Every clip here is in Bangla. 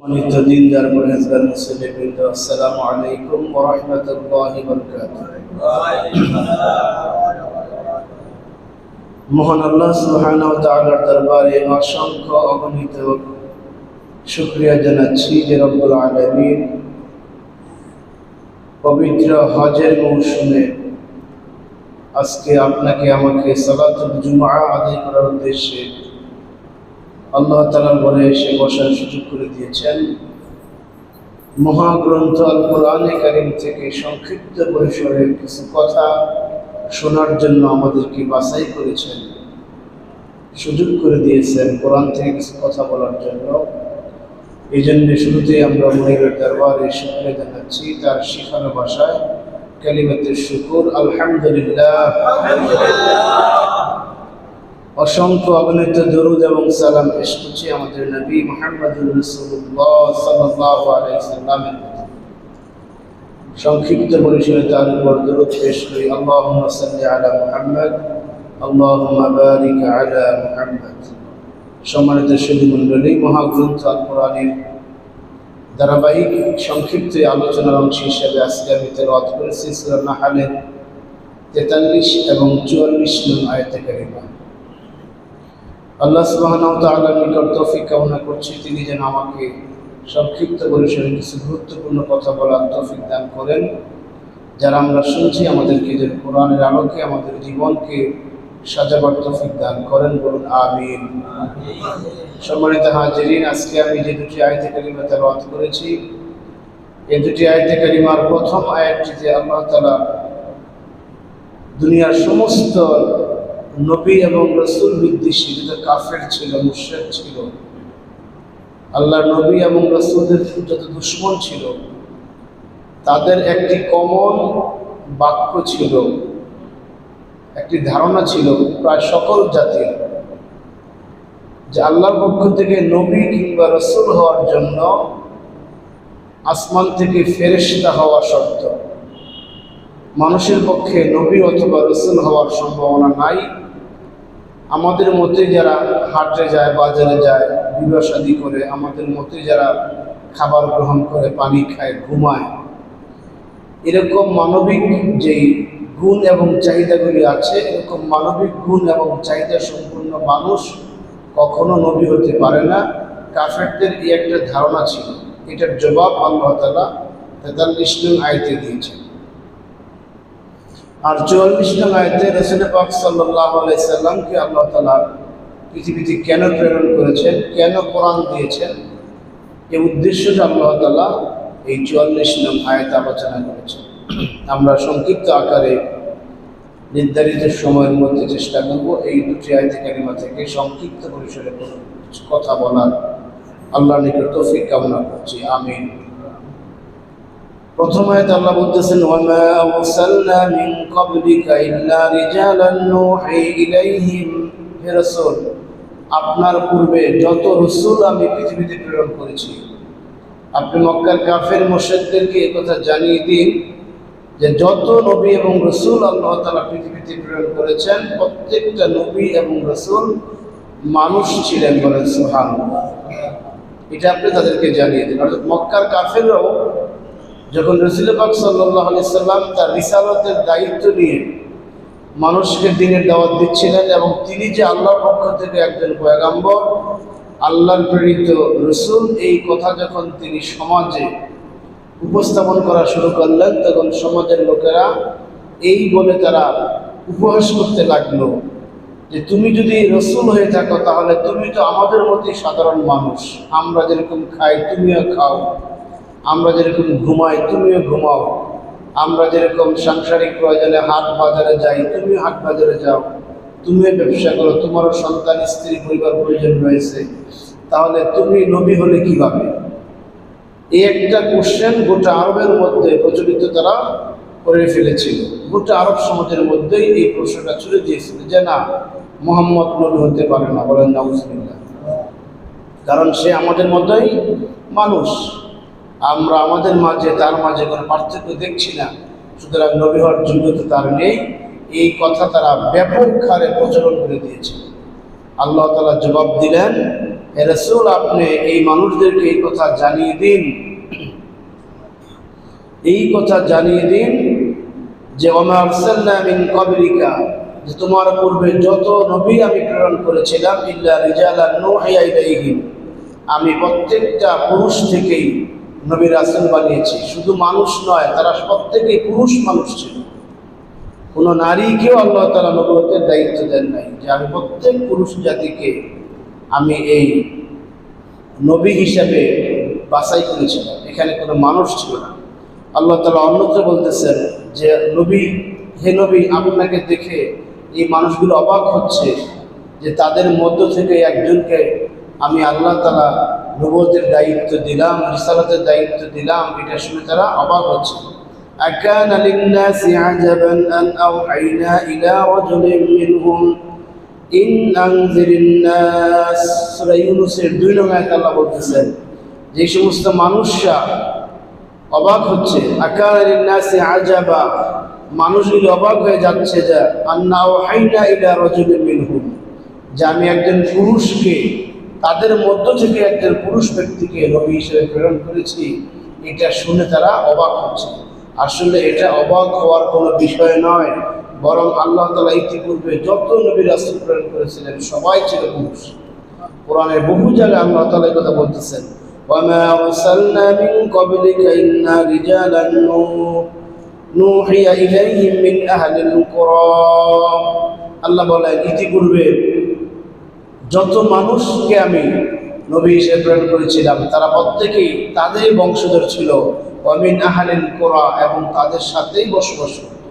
সম্মানিত দিনদার পরহেজগার মুসলিমবৃন্দ, আসসালামু আলাইকুম ওয়া রাহমাতুল্লাহি ওয়া বারাকাতুহু। মহান আল্লাহ সুবহানাহু ওয়া তাআলার দরবারে অসংখ্য অগণিত শুকরিয়া জানাচ্ছি যে রব্বুল আলামিন পবিত্র হজের মৌসুমে আজকে আপনাকে আমাকে সালাতুল জুমআ আদায় করার উদ্দেশ্যে আল্লাহ তাআলার ঘরে এসে বসার সুযোগ করে দিয়েছেন। মহাগ্রন্থ আল কোরআনে কারীম থেকে সংক্ষিপ্ত পরিসরে কিছু কথা শোনার জন্য আমাদেরকে বাছাই করেছেন, সুযোগ করে দিয়েছেন কোরআন থেকে কিছু কথা বলার জন্য। এই জন্য শুরুতেই আমরা মনিরের দরবারে শুকরিয়া জানাচ্ছি তার শিখানো ভাষায় কালিমাতে শুকর, আলহামদুলিল্লাহ। অসংখ্য অগণিত দরুদ এবং সালাম পেশ করছি আমাদের নবী মুহাম্মদুর রাসূলুল্লাহ সাল্লাল্লাহু আলাইহি ওয়াসাল্লামের প্রতি। সংক্ষিপ্ত পরিসরে তার উপর দরুদ পেশ করি, আল্লাহুম্মা সাল্লি আলা মুহাম্মদ, আল্লাহুম্মা বারিক আলা মুহাম্মদ। সম্মানিত সুধী মণ্ডলী, মহাগ্রন্থ আল কোরআনের ধারাবাহিক সংক্ষিপ্ত আলোচনার অংশ হিসেবে আজকে আমি তেলাওয়াত করেছি সূরা নাহলের 43 এবং 44 নং আয়াতে কারিমা। আল্লাহ সুবহানাহু ওয়া তাআলার নিকট তৌফিক কামনা করছি তিনি যেন আমাকে সংক্ষিপ্ত পরিসরে কিছু গুরুত্বপূর্ণ কথা বলার তৌফিক দান করেন। যারা আমরা শুনছি আমাদেরকে যেন কোরআনের আলোকে আমাদের জীবনকে সাজাবার তৌফিক দান করেন, বলুন আমিন। সম্মানিত হাজিরিন, আজকে আমি যে দুটি আয়াতে কারিমা তেলাওয়াত করেছি, এই দুটি আয়াতে কারিমার প্রথম আয়াতটিতে আল্লাহ তাআলা দুনিয়ার সমস্ত নবী এবং রাসূল বিদ্বেষী, যেটা কাফের ছিল, মুশরিক ছিল, আল্লাহর নবী এবং রাসূলদের যত দুশমন ছিল, তাদের একটি কমন বাক্য ছিল, একটি ধারণা ছিল প্রায় সকল জাতির, যে আল্লাহর পক্ষ থেকে নবী কিংবা রাসূল হওয়ার জন্য আসমান থেকে ফেরেশতা হওয়া শর্ত। মানুষের পক্ষে নবী অথবা রাসূল হওয়ার সম্ভাবনা নাই। আমাদের মতে যারা হাটে যায়, বাজারে যায়, বিবাহ শাদী করে, আমাদের মতে যারা খাবার গ্রহণ করে, পানি খায়, ঘুমায়, এরকম মানবিক যেই গুণ এবং চাহিদাগুলি আছে, এরকম মানবিক গুণ এবং চাহিদা সম্পূর্ণ মানুষ কখনো নবী হতে পারে না। কাফেরদের এই একটা ধারণা ছিল। এটার জবাব আল্লাহ তাআলা 43 নং আয়াতে দিয়েছেন। আর 44 নং আয়াতে রাসূল পাক সাল্লাল্লাহু আলাইহি সাল্লামকে আল্লাহ তাআলা পৃথিবীতে কেন প্রেরণ করেছেন, কেন কোরআন দিয়েছেন, এই উদ্দেশ্যটা আল্লাহ তাআলা এই 44 নং আয়াতে আলোচনা করেছেন। আমরা সংক্ষিপ্ত আকারে নির্ধারিত সময়ের মধ্যে চেষ্টা করব এই দুটি আয়াতে কারিমা থেকে সংক্ষিপ্ত পরিসরে কথা বলার। আল্লাহর নিকট তৌফিক কামনা করছি, আমিন। প্রথম আয়াতে আল্লাহ বলতেছেন, ওয়ামা আরসালনা মিন ক্বাবলিকা ইল্লা রিজালান নূহি ইলাইহিম। হে রাসূল, আপনার পূর্বে যত রাসূল আমি পৃথিবীতে প্রেরণ করেছি, আপনি মক্কার কাফের মুশরিকদেরকে এই কথা জানিয়ে দিন যে যত নবী এবং রাসূল আল্লাহ তাআলা পৃথিবীতে প্রেরণ করেছেন, প্রত্যেকটা নবী এবং রাসূল মানুষ ছিলেন, বলেন সুবহানাল্লাহ। এটা আপনি তাদেরকে জানিয়ে দিন। অর্থাৎ মক্কার কাফেররাও যখন রাসূল পাক সাল্লাল্লাহু আলাইহি সাল্লাম তার রিসালাতের দায়িত্ব নিয়ে মানুষকে দ্বীনের দাওয়াত দিচ্ছিলেন এবং তিনি যে আল্লাহর পক্ষ থেকে একজন পয়গম্বর, আল্লাহর প্রেরিত রাসূল, এই কথা যখন তিনি সমাজে উপস্থাপন করা শুরু করলেন, তখন সমাজের লোকেরা এই বলে তারা উপহাস করতে লাগলো যে তুমি যদি রাসূল হয়ে থাকো তাহলে তুমি তো আমাদের মতোই সাধারণ মানুষ। আমরা যেরকম খাই তুমিও খাও, আমরা যেরকম ঘুমাই তুমিও ঘুমাও, আমরা যেরকম সাংসারিক প্রয়োজনে হাট বাজারে যাই তুমিও হাট বাজারে যাও, তুমিও ব্যবসা করো, তোমারও সন্তান স্ত্রী পরিবার প্রয়োজন রয়েছে, তাহলে তুমি নবী হলে কিভাবে? এই একটা কোশ্চেন গোটা আরবের মধ্যে প্রচলিত তারা করে ফেলেছিল। গোটা আরব সমাজের মধ্যেই এই প্রশ্নটা ছুড়ে দিয়েছিল যে না, মুহাম্মদ নবী হতে পারে না, বলেন নাউজুবিল্লাহ। কারণ সে আমাদের মতোই মানুষ, আমরা আমাদের মাঝে তার মাঝে কোনো পার্থক্য দেখছি না, সুতরাং নবী হওয়ার যোগ্যতা তার নেই। এই কথা তারা ব্যাপক হারে প্রচলন করে দিয়েছে। আল্লাহ তাআলা জবাব দিলেন, হে রাসূল, আপনি এই মানুষদেরকে এই কথা জানিয়ে দিন, যে ওমা আরসালনা মিন ক্বাবলিকা, যে তোমার পূর্বে যত নবী আমি প্রেরণ করেছিলাম, ইল্লা রিজালান নূহিয়া ইলাইহিম, আমি প্রত্যেকটা পুরুষ থেকেই নবী রাসূল বানিয়েছি। শুধু মানুষ নয়, তারা প্রত্যেকেই পুরুষ মানুষ ছিল। কোনো নারীকেও আল্লাহ তাআলা নবুয়তের দায়িত্ব দেন নাই, যে আমি প্রত্যেক পুরুষ জাতিকে আমি এই নবী হিসেবে বাছাই করেছিলাম। এখানে কোনো মানুষ ছিল না। আল্লাহ তাআলা অন্যত্র বলতেছেন যে হে নবী, আপনাকে দেখে এই মানুষগুলো অবাক হচ্ছে যে তাদের মধ্য থেকে একজনকে আমি আল্লাহ তাআলা নবুয়তের দায়িত্ব দিলাম, রিসালাতের দায়িত্ব দিলাম। এটা শুনে তারা অবাক হচ্ছে। আকানা লিন-নাসি আজাবান আন আওহাইনা ইলা রাজুলিন মিনহুম ইন আনজিরিন নাস। সূরা ইউনূসের 2 নং আয়াতে আল্লাহ বলতেছেন যে সমস্ত মানুষরা অবাক হচ্ছে, আকানা লিন-নাসি আজাবা, মানুষগুলো অবাক হয়ে যাচ্ছে যে আন্না ওয়াহাইনা ইলা রাজুলিন মিনহুম, যে আমি একজন পুরুষকে, তাদের মধ্য থেকে একজন পুরুষ ব্যক্তিকে নবী হিসেবে প্রেরণ করেছি। এটা শুনে তারা অবাক হচ্ছে। আসলে এটা অবাক হওয়ার কোনো বিষয় নয়, বরং আল্লাহ তাআলা ইতিপূর্বে যত নবী রাসূল প্রেরণ করেছিলেন সবাই ছিল পুরুষ। কোরআনের বহু জায়গায় আল্লাহ তাআলা এই কথা বলতেছেন, ওয়ামা আরসালনা মিন ক্বাবলিকা ইল্লা রিজালান নূহিয়া ইলাইহিম মিন আহলিল কুরা। আল্লাহ বলেন, ইতিপূর্বে যত মানুষকে আমি নবী হিসেবে প্রেরণ করেছিলাম তারা প্রত্যেকেই তাদের বংশধর ছিল। ওয়া মিন আহলিল কুরা, এবং তাদের সাথেই বসবাস করত,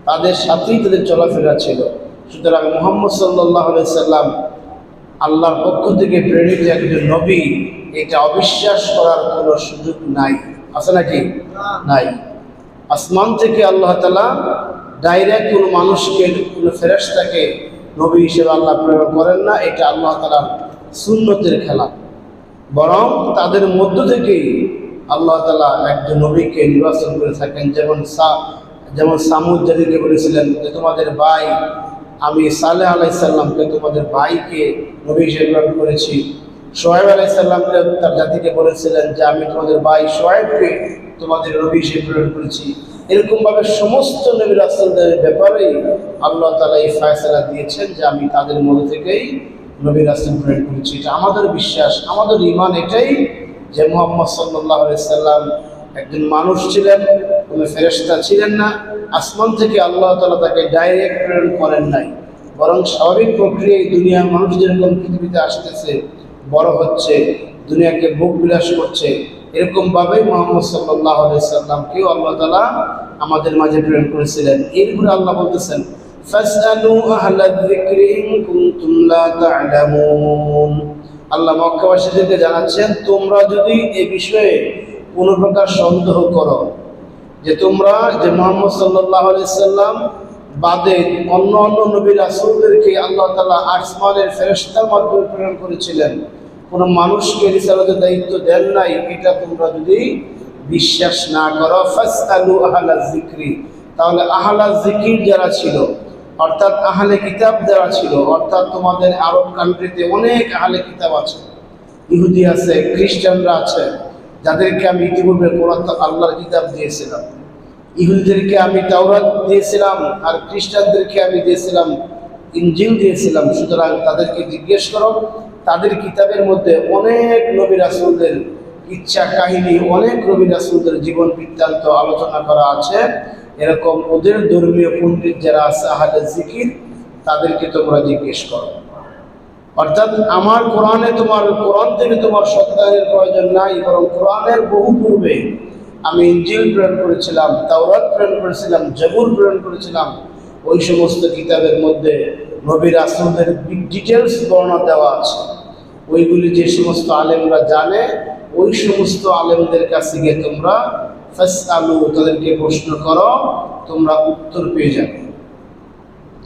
তাদের সাথেই তাদের চলাফেরা ছিল। সুতরাং মুহাম্মদ সাল্লাল্লাহু আলাইহি সাল্লাম আল্লাহর পক্ষ থেকে প্রেরিত একজন নবী, এটা অবিশ্বাস করার কোনো সুযোগ নাই। আছে নাকি? নাই। আসমান থেকে আল্লাহ তাআলা ডাইরেক্ট কোনো মানুষকে, কোনো ফেরেশতাকে নবী হিসেবে আল্লাহ প্রেরণ করেন না। এটা আল্লাহ তাআলার সুন্নতের খেলা। বরং তাদের মধ্য থেকেই আল্লাহ তাআলা একজন নবীকে নির্বাচন করে থাকেন। যেমন সামুদ জাতিকে বলেছিলেন যে তোমাদের ভাই, আমি সালেহ আলাইহিস সালামকে তোমাদের ভাইকে নবী হিসেবে প্রেরণ করেছি। শুআয়ব আলাইহিস সালামকে তার জাতিকে বলেছিলেন যে আমি তোমাদের ভাই শুআয়বকে তোমাদের নবী হিসেবে প্রেরণ করেছি। এরকমভাবে সমস্ত নবী রাসূলদের ব্যাপারেই আল্লাহ তাআলা এই ফয়সালা দিয়েছেন যে আমি তাদের মধ্য থেকেই নবী রাসূল প্রেরণ করেছি। এটা আমাদের বিশ্বাস, আমাদের ঈমান এটাই যে মুহাম্মদ সাল্লাল্লাহু আলাইহি সাল্লাম একজন মানুষ ছিলেন, কোনো ফেরেশতা ছিলেন না। আসমান থেকে আল্লাহ তাআলা তাকে ডাইরেক্ট প্রেরণ করেন নাই, বরং স্বাভাবিক প্রক্রিয়ায় দুনিয়ার মানুষ যেরকম পৃথিবীতে আসতেছে, বড় হচ্ছে, দুনিয়াকে ভোগ বিলাস করছে, এরকমভাবেই মুহাম্মদ সাল্লাল্লাহু আলাইহি সাল্লামকেও আল্লাহ তাআলা আমাদের মাঝে প্রেরণ করেছিলেন। এরপরে আল্লাহ বলতেছেন, ফাসআলু আহলায যিকরি ইন কুনতুম লা তা'লামুন। আল্লাহ মক্কাবাসীদেরকে জানাচ্ছেন, তোমরা যদি এই বিষয়ে কোনো প্রকার সন্দেহ করো যে তোমরা যে মুহাম্মদ সাল্লাল্লাহু আলাইহি সাল্লাম বাদে অন্য নবী রাসূলদেরকে আল্লাহ তাআলা আসমানের ফেরেশতার মাধ্যমে প্রেরণ করেছিলেন, কোনো মানুষকে রিসালাতের দায়িত্ব দেন নাই, এটা তোমরা যদি বিশ্বাস না করো, ফাসআলু আহলায যিকরি, তাহলে আহলায যিকির যারা ছিল, অর্থাৎ আহলে কিতাব যারা ছিল, অর্থাৎ তোমাদের আরব কান্ট্রিতে অনেক আহলে কিতাব আছে, ইহুদি আছে, খ্রিস্টানরা আছে, যাদেরকে আমি ইতিপূর্বে কোরআন আল্লাহর কিতাব দিয়েছিলাম। ইহুদিদেরকে আমি তাওরাত দিয়েছিলাম, আর খ্রিস্টানদেরকে আমি দিয়েছিলাম ইনজিল দিয়েছিলাম। সুতরাং তাদেরকে জিজ্ঞেস করো, তাদের কিতাবের মধ্যে অনেক নবী রাসূলদের ইচ্ছা কাহিনী, অনেক নবী রাসূলদের জীবন বৃত্তান্ত আলোচনা করা আছে। এরকম ওদের ধর্মীয় পণ্ডিত যারা আছে আহলে যিকির, তাদেরকে তোমরা জিজ্ঞেস করো। অর্থাৎ আমার কোরআনে, তোমার কোরআন থেকে তোমার সত্যায়নের প্রয়োজন নাই, বরং কোরআনের বহু পূর্বে আমি ইনজিল প্রেরণ করেছিলাম, তাওরাত প্রেরণ করেছিলাম, জবুর প্রেরণ করেছিলাম। ওই সমস্ত কিতাবের মধ্যে নবী রাসূলদের ডিটেলস বর্ণনা দেওয়া আছে। ওইগুলি যে সমস্ত আলেমরা জানে, ওই সমস্ত আলেমদের কাছে গিয়ে তোমরা ফাসআলু, তাদেরকে প্রশ্ন করো, তোমরা উত্তর পেয়ে যাবে।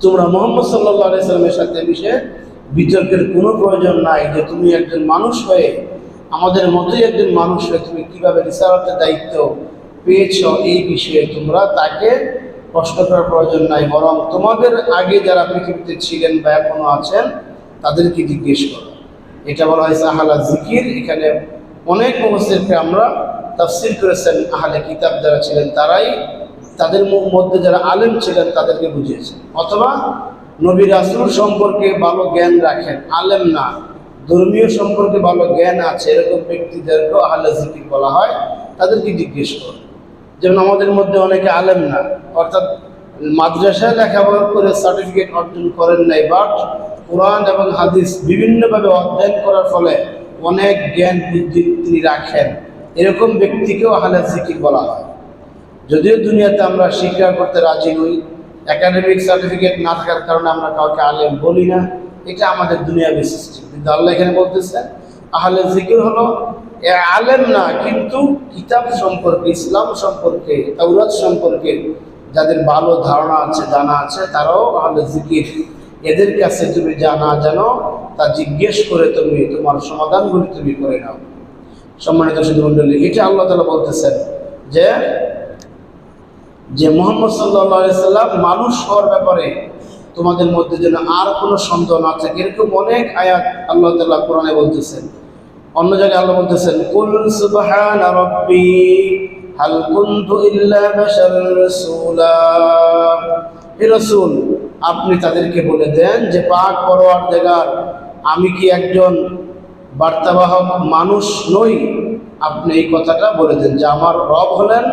তোমরা মুহাম্মদ সাল্লাল্লাহু আলাইহি সাল্লামের সাথে বিষয়ে বিতর্কের কোনো প্রয়োজন নাই যে তুমি একজন মানুষ হয়ে, আমাদের মতোই একজন মানুষ হয়ে তুমি কীভাবে রিসালাতের দায়িত্ব পেয়েছ, এই বিষয়ে তোমরা তাকে প্রশ্ন করার প্রয়োজন নাই, বরং তোমাদের আগে যারা পৃথিবীতে ছিলেন বা এখনো আছেন তাদেরকে জিজ্ঞেস করো। এটা বলা হয়েছে আহলা জিকির। এখানে অনেক মুফাসসিরকে আমরা তাফসীর করেছেন আহলে কিতাব যারা ছিলেন তারাই, তাদের মধ্যে যারা আলেম ছিলেন তাদেরকে বুঝিয়েছেন। অথবা নবী রাসূল সম্পর্কে ভালো জ্ঞান রাখেন, আলেম না, ধর্মীয় সম্পর্কে ভালো জ্ঞান আছে, এরকম ব্যক্তিদেরকেও আহলে জিকির বলা হয়। তাদেরকে জিজ্ঞেস করুন। যেমন আমাদের মধ্যে অনেকে আলেম না, অর্থাৎ মাদ্রাসায় লেখাপড়া করে সার্টিফিকেট অর্জন করেন নাই, বাট কোরআন এবং হাদিস বিভিন্নভাবে অধ্যয়ন করার ফলে অনেক জ্ঞান বুদ্ধি তিনি রাখেন, এরকম ব্যক্তিকেও আহলে জিকির বলা হয়। যদিও দুনিয়াতে আমরা স্বীকার করতে রাজি নই, একাডেমিক সার্টিফিকেট না থাকার কারণে আমরা কাউকে আলেম বলি না, এটা আমাদের দুনিয়াবী সিস্টেম। কিন্তু আল্লাহ এখানে বলতেছেন আহলে জিকির হলো আলেম না, কিন্তু কিতাব সম্পর্কে, ইসলাম সম্পর্কে, তাওরাত সম্পর্কে যাদের ভালো ধারণা আছে, জানা আছে, তারাও আহলে জিকির। এদের কাছে তুমি যা না জানো তা জিজ্ঞেস করে তুমি তোমার সমাধানগুলি তুমি করে নাও। সম্মানিত সুধীমণ্ডলী, এটা আল্লাহ তাআলা বলতেছেন যে মুহাম্মদ সাল্লাল্লাহু আলাইহি সাল্লাম মানুষ হওয়ার ব্যাপারে তোমাদের মধ্যে যেন আর কোনো সন্দেহ না থাকে। এরকম অনেক আয়াত আল্লাহ তাআলা কোরআনে বলতেছেন। অন্য জায়গায় আল্লাহ বলতেছেন কুল সুবহানা রাব্বি হাল কুনতু ইল্লা বাশারার রাসূলা। হে রাসূল, আপনি তাদেরকে বলে দেন যে পাক পরওয়ারদিগার, আমি কি একজন বার্তাবাহক মানুষ নই? আপনি এই কথাটা বলে দেন যে আমার রব হলেন,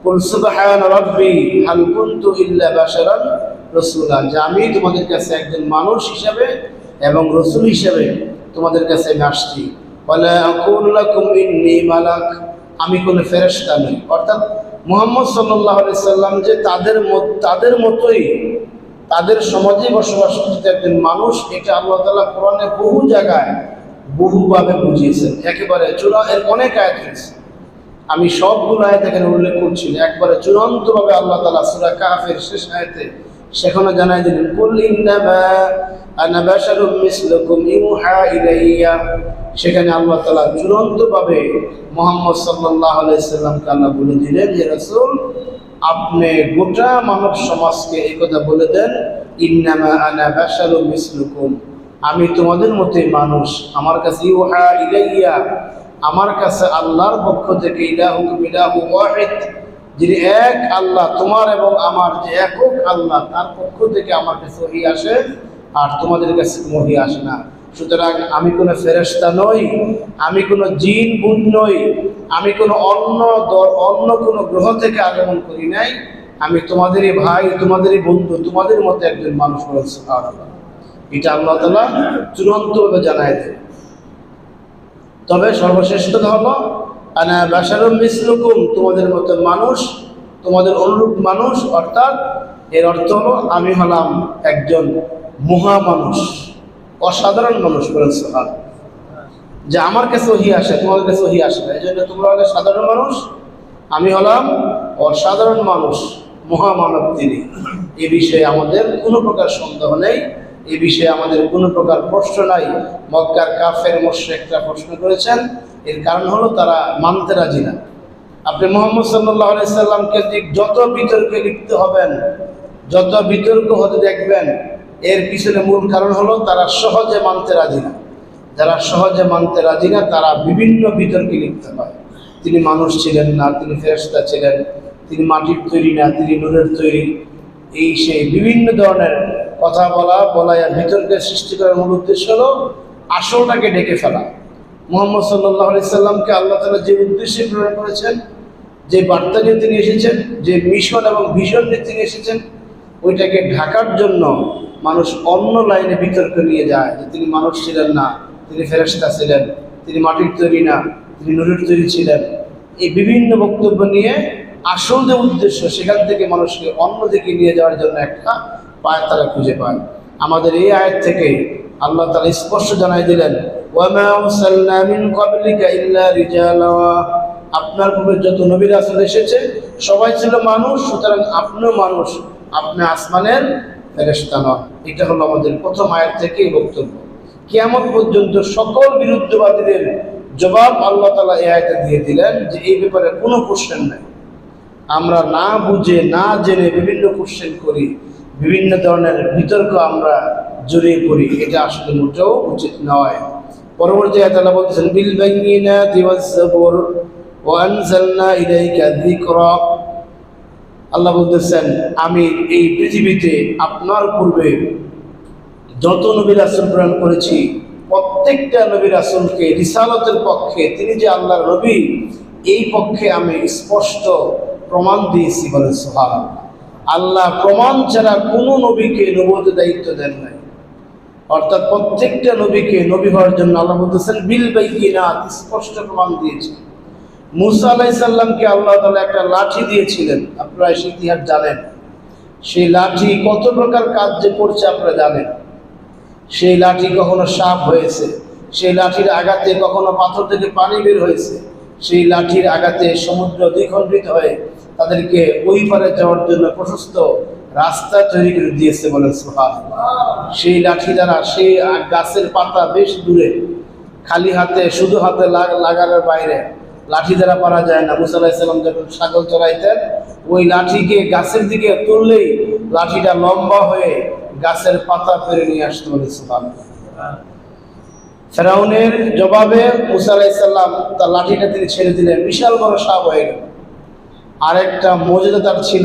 কুল সুবহানা রাব্বি হাল কুনতু ইল্লা বাশারান রাসূলা, যে আমি তোমাদের কাছে একজন মানুষ হিসেবে এবং রাসূল হিসেবে তোমাদের কাছে আমি আসছি। ওয়ালা আকুলু লাকুম ইন্নী মালাক, আমি কোনো ফেরেশতা নই। অর্থাৎ মুহাম্মদ সাল্লাল্লাহু আলাইহি সাল্লাম যে তাদের মতোই, তাদের সমাজে বসবাসরত একজন মানুষ, এটা আল্লাহ তাআলা কোরআনে বহু জায়গায় বহুভাবে বুঝিয়েছেন। একেবারে এর অনেক আয়াত রয়েছে, আমি সবগুলো আয়াত এখানে উল্লেখ করছি না। একবারে চূড়ান্তভাবে আল্লাহ তাআলা সূরা কাফের শেষ আয়াতে সেখানে জানাই দিলেন কুল ইন্নামা আনা বাশারুম মিসলুকুম ইউহা ইলাইয়া। সেখানে আল্লাহ তাআলা চূড়ান্তভাবে মুহাম্মদ সাল্লাল্লাহু আলাইহি সাল্লামকে আল্লাহ বলে দিলেন যে রাসূল, আপনি গোটা মানব সমাজকে এই কথা বলে দেন, ইন্নামা আনা বাশারুম মিসলুকুম, আমি তোমাদের মতোই মানুষ। আমার কাছে ইউহা ইলাইয়া, আমার কাছে আল্লাহর পক্ষ থেকে ইলাহুকুম ইলাহু ওয়াহিদ, যিনি এক আল্লাহ, তোমার এবং আমার যে একক আল্লাহ, তার পক্ষ থেকে আমার কাছে ওহী আসে, আর তোমাদের কাছে ওহী আসে না। সুতরাং আমি কোনো ফেরেশতা নই, আমি কোনো জিন বুন নই, আমি কোনো অন্য কোনো গ্রহ থেকে আগমন করি নাই, আমি তোমাদেরই ভাই, তোমাদেরই বন্ধু, তোমাদের মতো একজন মানুষ। সুবহানাল্লাহ, এটা আল্লাহ তাআলা চূড়ান্তভাবে জানায় দেন। তবে সর্বশ্রেষ্ঠ হলো আনা বাশারুম মিসলুকুম, তোমাদের মতো মানুষ, তোমাদের অনুরূপ মানুষ। অর্থাৎ এর অর্থ হলো আমি হলাম একজন মহা মানুষ, অসাধারণ মানুষ। বলেন সুবহানাল্লাহ, যে আমার কাছে ওহী আসে, তোমাদের কাছে ওহী আসে না, এই জন্য তোমরা হলে সাধারণ মানুষ, আমি হলাম অসাধারণ মানুষ, মহামানব তিনি। এ বিষয়ে আমাদের কোনো প্রকার সন্দেহ নেই, এ বিষয়ে আমাদের কোনো প্রকার প্রশ্ন নাই। মক্কার কাফের মুশরিকরা প্রশ্ন করেছেন, এর কারণ হলো তারা মানতে রাজি না। আপনি মুহাম্মদ সাল্লাল্লাহু আলাইহি সাল্লামকে যত বিতর্কে লিপ্ত হবেন, যত বিতর্ক হতে দেখবেন, এর পিছনে মূল কারণ হলো তারা সহজে মানতে রাজি না। যারা সহজে মানতে রাজি না তারা বিভিন্ন বিতর্কে লিপ্ত হয়। তিনি মানুষ ছিলেন না, তিনি ফেরেশতা ছিলেন, তিনি মাটির তৈরি না, তিনি নূরের তৈরি, এই সেই বিভিন্ন ধরনের কথা বলায় বিতর্কের সৃষ্টি করার মূল উদ্দেশ্য হলো আসলটাকে ঢেকে ফেলা। মুহাম্মদ সাল্লাল্লাহু আলাইহি সাল্লামকে আল্লাহ তাআলা যে উদ্দেশ্যে প্রেরণ করেছেন, যে বার্তা নিয়ে তিনি এসেছেন, যে মিশন এবং ভিশন নিয়ে তিনি এসেছেন, ওইটাকে ঢাকার জন্য মানুষ অন্য লাইনে বিতর্ক নিয়ে যায় যে তিনি মানুষ ছিলেন না, তিনি ফেরেশতা ছিলেন, তিনি মাটির তৈরি না, তিনি নূরের তৈরি ছিলেন। এই বিভিন্ন বক্তব্য নিয়ে আসল যে উদ্দেশ্য, সেখান থেকে মানুষকে অন্যদিকে নিয়ে যাওয়ার জন্য একটা পায় তারা খুঁজে পায়। আমাদের এই আয়াত থেকে আল্লাহ তাআলা স্পষ্ট জানাই দিলেন, ওয়ামা আরসালনা মিন ক্বাবলিকা ইল্লা রিজালা, আপনার পূর্বে যত নবী রাসূল এসেছে সবাই ছিল মানুষ, সুতরাং আপনিও মানুষ, আপনি আসমানের ফেরেশতা নন। এটা হলো আমাদের প্রথম আয়াত থেকে বক্তব্য। কিয়ামত পর্যন্ত সকল বিরুদ্ধবাদীদের জবাব আল্লাহ তাআলা এই আয়াতে দিয়ে দিলেন যে এই ব্যাপারে কোনো কোশ্চেন নাই। আমরা না বুঝে না জেনে বিভিন্ন কোশ্চেন করি, বিভিন্ন ধরনের বিতর্ক আমরা জড়িয়ে পড়ি, এটা আসলে মোটেও উচিত নয়। পরবর্তী আয়াতে আল্লাহ বলতেছেন বিল বাইয়িনাতি ওয়াজ যাবুর ওয়া আনজালনা ইলাইকা যিকরা। আল্লাহ বলতেছেন আমি এই পৃথিবীতে আপনার পূর্বে যত নবী রাসূল প্রেরণ করেছি প্রত্যেকটা নবী রাসূলকে রিসালাতের পক্ষে, তিনি যে আল্লাহর নবী এই পক্ষে আমি স্পষ্ট প্রমাণ দিয়েছি। বলেন সুবহানাল্লাহ। আল্লাহ প্রমাণ ছাড়া কোনো নবীকে নবুয়তের দায়িত্ব দেন নাই। অর্থাৎ প্রত্যেকটা নবীকে নবী হওয়ার জন্য আল্লাহ বলতেছেন বিল বাইয়িনাত, স্পষ্ট প্রমাণ দিয়েছেন। মুসা আলাইহিস সালামকে আল্লাহ তাআলা একটা লাঠি দিয়েছিলেন, আপনারা সেই ইতিহাস জানেন। সেই লাঠি কত প্রকার কাজ যে করছে আপনারা জানেন। সেই লাঠি কখনো সাপ হয়েছে, সেই লাঠির আঘাতে কখনো পাথর থেকে পানি বের হয়েছে, সেই লাঠির আঘাতে সমুদ্র দ্বিখণ্ডিত হয়ে তাদেরকে ওই পারে যাওয়ার জন্য প্রশস্ত রাস্তা তৈরি করে দিয়েছে। বলেন সুবহানাল্লাহ। সেই লাঠি দ্বারা সেই গাছের পাতা বেশ দূরে, খালি হাতে শুধু হাতে লাগানোর বাইরে লাঠি দ্বারা পারা যায় না। মুসা আলাইহিস সালাম যখন ছাগল চড়াইতেন ওই লাঠিকে গাছের দিকে তুললেই লাঠিটা লম্বা হয়ে গাছের পাতা পেরে নিয়ে আসতে। বলে সুবহানাল্লাহ। ফেরাউনের জবাবে মুসা আলাইহিস সালাম তার লাঠিটা তিনি ছেড়ে দিলেন, বিশাল বড় সাপ হয়ে গেল। আরেকটা মর্যাদা তার ছিল,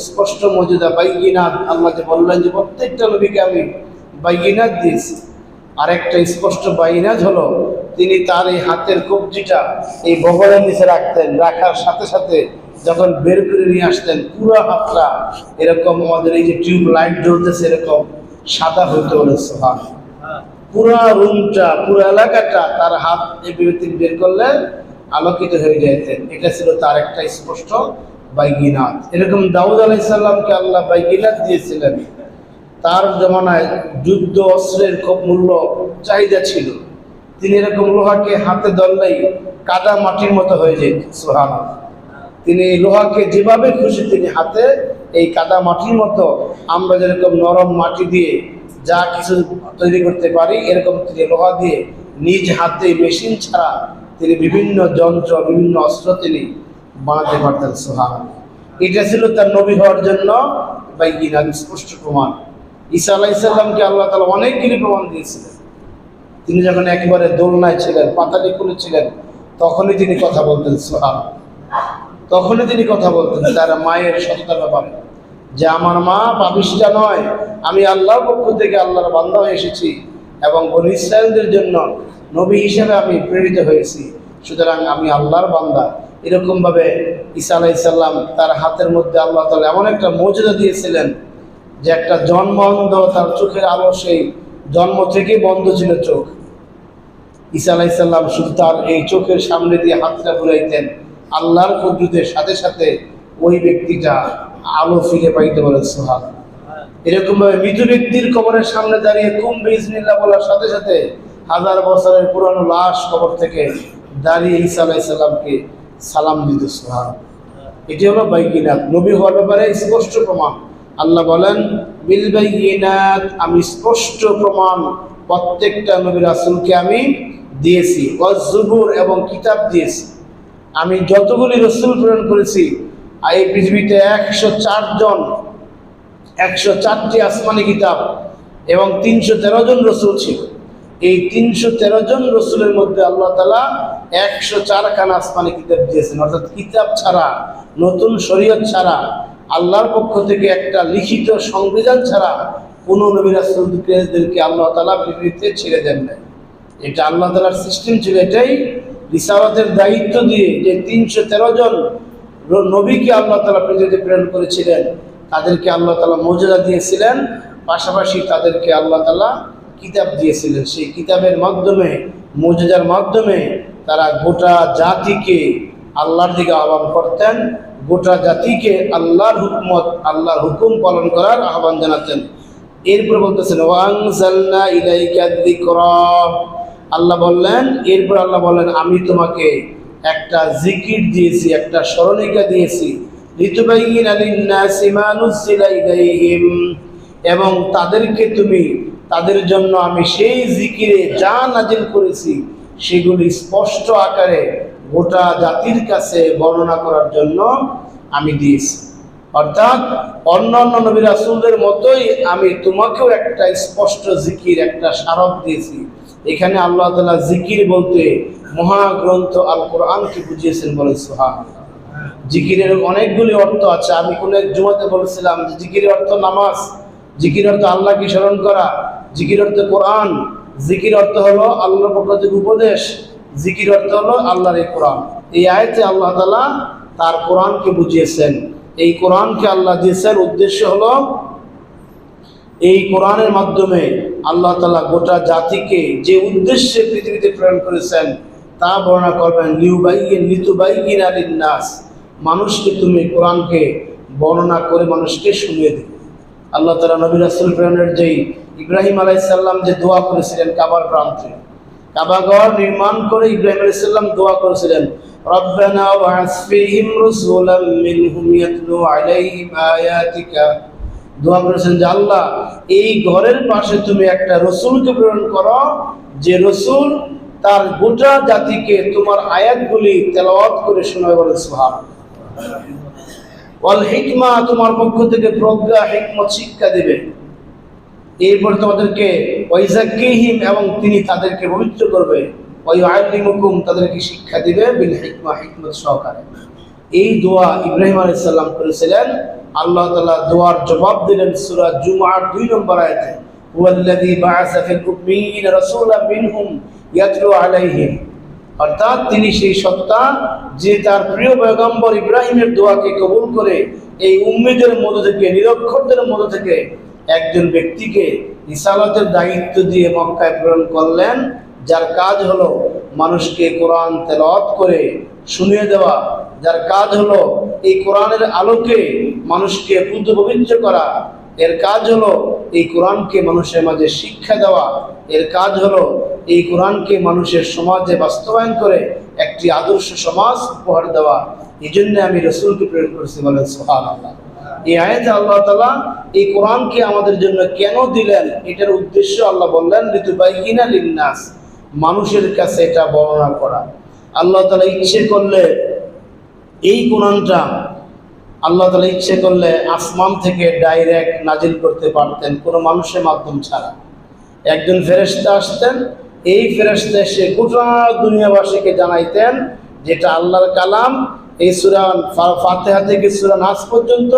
স্পষ্ট মর্যাদা, বাইয়িনাত। আল্লাহ যে বললেন যে প্রত্যেকটা নবীকে আমি বাইয়িনাত দিয়েছি। আরেকটা স্পষ্ট বাইয়িনাত হলো তিনি তার এই হাতের কবজিটা এই বগলের নিচে রাখতেন, রাখার সাথে সাথে যখন বের করে নিয়ে আসতেন পুরো হাতটা এরকম আমাদের এই যে টিউব লাইট জ্বলতেছে এরকম সাদা হইতে। বলে সুবহানাল্লাহ। পুরো রুমটা পুরো এলাকাটা তার হাত এভাবে তিনি বের করলে আলোকিত হয়ে যেতেন। এটা ছিল তার একটা স্পষ্ট বাইয়িনাত। এরকম দাউদ আলাইহিস সালামকে আল্লাহ বাইয়িনাত দিয়েছিলেন। তার জমানায় যুদ্ধ অস্ত্রের খুব মূল্য চাহিদা ছিল। তিনি এরকম লোহাকে হাতে ধরলেই কাদা মাটির মতো হয়ে যেত। সুবহানাল্লাহ। তিনি লোহাকে যেভাবে খুশি তিনি হাতে এই কাদা মাটির মতো, আমরা যেরকম নরম মাটি দিয়ে যা কিছু তৈরি করতে পারি এরকম তিনি লোহা দিয়ে নিজ হাতে মেশিন ছাড়া তিনি বিভিন্ন যন্ত্র বিভিন্ন অস্ত্র তিনি বানাতে পারতেন। সুবহানাল্লাহ। এটা ছিল তার নবী হওয়ার জন্য বাইয়িনাত, স্পষ্ট প্রমাণ। ঈসা আলাইহিস সালামকে আল্লাহ তাআলা অনেকগুলি প্রমাণ দিয়েছিলেন। তিনি যখন একেবারে দোলনায় ছিলেন, পাতালি কুলে ছিলেন, তখনই তিনি কথা বলতেন। সুবহানাল্লাহ। তখনই তিনি কথা বলতেন তার মায়ের সততার ব্যাপারে, যে আমার মা পাপিষ্টা নয়, আমি আল্লাহর পক্ষ থেকে আল্লাহর বান্দা হয়ে এসেছি এবং বনী ইসরাঈলদের জন্য নবী হিসেবে আমি প্রেরিত হয়েছি, সুতরাং আমি আল্লাহর বান্দা। এরকমভাবে ঈসা আলাইহিস সালাম তার হাতের মধ্যে আল্লাহ তাআলা এমন একটা মর্যাদা দিয়েছিলেন যে একটা জন্ম অন্ধ, তার চোখের আলো সেই জন্ম থেকে বন্ধ ছিল চোখ। ঈসা আলাইহিস সালাম শুধু তার এই চোখের সামনে দিয়ে হাতটা বুলাইতেন, আল্লাহর কুদরতের সাথে সাথে ওই ব্যক্তিটা আলো ফিরে পাইতে। বলে সুবহানাল্লাহ। এরকমভাবে মৃত ব্যক্তির কবরের সামনে দাঁড়িয়ে কুম বিইজনিল্লাহ বলার সাথে সাথে হাজার বছরের পুরানো লাশ কবর থেকে দাঁড়িয়ে ঈসা আলাইহিস সালামকে সালাম দিত। সুবহানাল্লাহ। এটি হলো বাইয়িনাত, নবী হওয়ার ব্যাপারে স্পষ্ট প্রমাণ। আল্লাহ বলেন বিল বাইয়িনাত, আমি স্পষ্ট প্রমাণ প্রত্যেকটা নবী রাসূলকে আমি দিয়েছি। ওয়াজ যুবুর, এবং কিতাব দিয়েছি। আমি যতগুলি রাসূল প্রেরণ করেছি এই পৃথিবীতে 104টি আসমানি কিতাব এবং 313 জন রাসূল ছিল। এই 313 জন রাসূলের মধ্যে আল্লাহ তাআলা 104খানা আসমানি কিতাব দিয়েছেন। অর্থাৎ কিতাব ছাড়া, নতুন শরীয়ত ছাড়া, আল্লাহর পক্ষ থেকে একটা লিখিত সংবিধান ছাড়া কোনো নবী রাসূলদেরকে আল্লাহ তাআলা পৃথিবীতে ছেড়ে দেন নাই। এটা আল্লাহ তাআলার সিস্টেম ছিল। এটাই রিসালাতের দায়িত্ব দিয়ে যে 313 জন নবীকে আল্লাহ তাআলা পৃথিবীতে প্রেরণ করেছিলেন, তাদেরকে আল্লাহ তাআলা মর্যাদা দিয়েছিলেন, পাশাপাশি তাদেরকে আল্লাহ তাআলা কিতাব দিয়েছিলেন। সেই কিতাবের মাধ্যমে, মর্যাদার মাধ্যমে তারা গোটা জাতিকে আল্লাহর দিকে আহ্বান করতেন, গোটা জাতিকে আল্লাহর হুকুমত, আল্লাহর হুকুম পালন করার আহ্বান জানাতেন। এরপর বলতেছেন ওয়ানজালনা ইলাইকা যিকরা, আল্লাহ বললেন, এরপর আল্লাহ বলেন আমি তোমাকে একটা জিকির দিয়েছি, একটা স্মরণিকা দিয়েছি। লিতুবাইয়িনা লিন-নাসি মা নুযিলা ইলাইহিম, এবং তাদেরকে তুমি, তাদের জন্য আমি সেই জিকিরে যা নাজিল করেছি সেগুলি স্পষ্ট আকারে গোটা জাতির কাছে বর্ণনা করার জন্য আমি দিয়েছি। অর্থাৎ অন্যান্য নবী রাসূলদের মতোই আমি তোমাকেও একটা স্পষ্ট জিকির, একটা স্মারক দিয়েছি। এখানে আল্লাহ তাআলা জিকির বলতে মহাগ্রন্থ আল কোরআনকে বুঝিয়েছেন, বলেন সুবহানাল্লাহ। জিকিরের অনেকগুলি অর্থ আছে। আমি কোন এক জুমাতে বলেছিলাম যে জিকিরের অর্থ নামাজ, জিকির অর্থ আল্লাহকে স্মরণ করা, জিকির অর্থ কোরআন, জিকির অর্থ হলো আল্লাহর পক্ষ থেকে উপদেশ, জিকির অর্থ হলো আল্লাহর এই কোরআন। এই আয়াতে আল্লাহ তাআলা তার কোরআনকে বুঝিয়েছেন। এই কোরআনকে আল্লাহ দিয়েছেন, উদ্দেশ্য হলো এই কোরআনের মাধ্যমে আল্লাহ তাআলা গোটা জাতিকে যে উদ্দেশ্যে পৃথিবীতে প্রেরণ করেছেন তা বর্ণনা করবেন। লিতুবাইয়িনা লিন-নাস, মানুষকে তুমি কোরআনকে বর্ণনা করে মানুষকে শুনিয়ে দেবে। আল্লাহ তাআলা নবী রাসূল প্রেরণের যেই ইব্রাহিম আলাইহিস সালাম যে দোয়া করেছিলেন কাবার প্রান্তে, কাবাঘর নির্মাণ করে ইব্রাহিম আলাইহিস সালাম দোয়া করেছিলেন, রব্বানা ওয়া'আস ফীহিম রাসূলাম মিনহুম ইয়াতলু আলাইহিম আয়াতিকা। দোয়া করেছেন যে আল্লাহ এই ঘরের পাশে তুমি একটা রসুলকে প্রেরণ করো, যে রসুল তার গোটা জাতিকে তোমার আয়াতগুলি তেলাওয়াত করে শোনাবে, বলে সুবহানাল্লাহ। ওয়াল হিকমা, তোমার পক্ষ থেকে প্রজ্ঞা হিকমত শিক্ষা দিবে। এরপর তোমাদেরকে ওয়াইজাক্কিহিম, এবং তিনি তাদেরকে পবিত্র করবে, ওয়াইউআল্লিমুকুম, তাদেরকে শিক্ষা দিবে, বিল হিকমা, হিকমত সহকারে। এই দোয়া ইব্রাহিম আলাইহিস সালাম করেছিলেন। আল্লাহ তাআলা দোয়ার জবাব দিলেন সূরা জুমআর 2 নম্বর আয়াতে, হুয়াল্লাযী বা'আসা ফিল উম্মিয়িনা রাসূলাম মিনহুম ইয়াতলু আলাইহিম, অর্থাৎ তিনি সেই সত্তা যে তার প্রিয় পয়গম্বর ইব্রাহিমের দোয়াকে কবুল করে এই উম্মীদের মধ্য থেকে, নিরক্ষরদের মধ্য থেকে একজন ব্যক্তিকে রিসালাতের দায়িত্ব দিয়ে মক্কায় প্রেরণ করলেন, যার কাজ হলো মানুষকে কোরআন তেলাওয়াত করে শুনিয়ে দেওয়া, যার কাজ হলো এই কোরআনের আলোকে মানুষকে শুদ্ধ পবিত্র করা, এর কাজ হলো এই কোরআনকে মানুষের মাঝে শিক্ষা দেওয়া, এর কাজ হলো এই কোরআনকে মানুষের সমাজে বাস্তবায়ন করে একটি আদর্শ সমাজ উপহার দেওয়া। এই জন্য আমি রসুলকে প্রেরণ করেছি, বলেন সুবহানাল্লাহ। এই আয়াতে আল্লাহ তাআলা এই কোরআনকে আমাদের জন্য কেন দিলেন, এটার উদ্দেশ্য আল্লাহ বললেন লিতুবাইয়িনা লিন-নাস, মানুষের কাছে এটা বর্ণনা করা। আল্লাহ তাআলা ইচ্ছে করলে এই কোরআনটা আল্লাহ তাআলা ইচ্ছে করলে আসমান থেকে ডাইরেক্ট নাজিল করতে পারতেন, কোনো মানুষের মাধ্যম ছাড়া। একজন ফেরেশতা আসতেন, এই ফেরেশতা এসে গোটা দুনিয়াবাসীকে জানাইতেন যেটা আল্লাহর কালাম। এই সূরা ফাতিহা থেকে সূরা নাস পর্যন্ত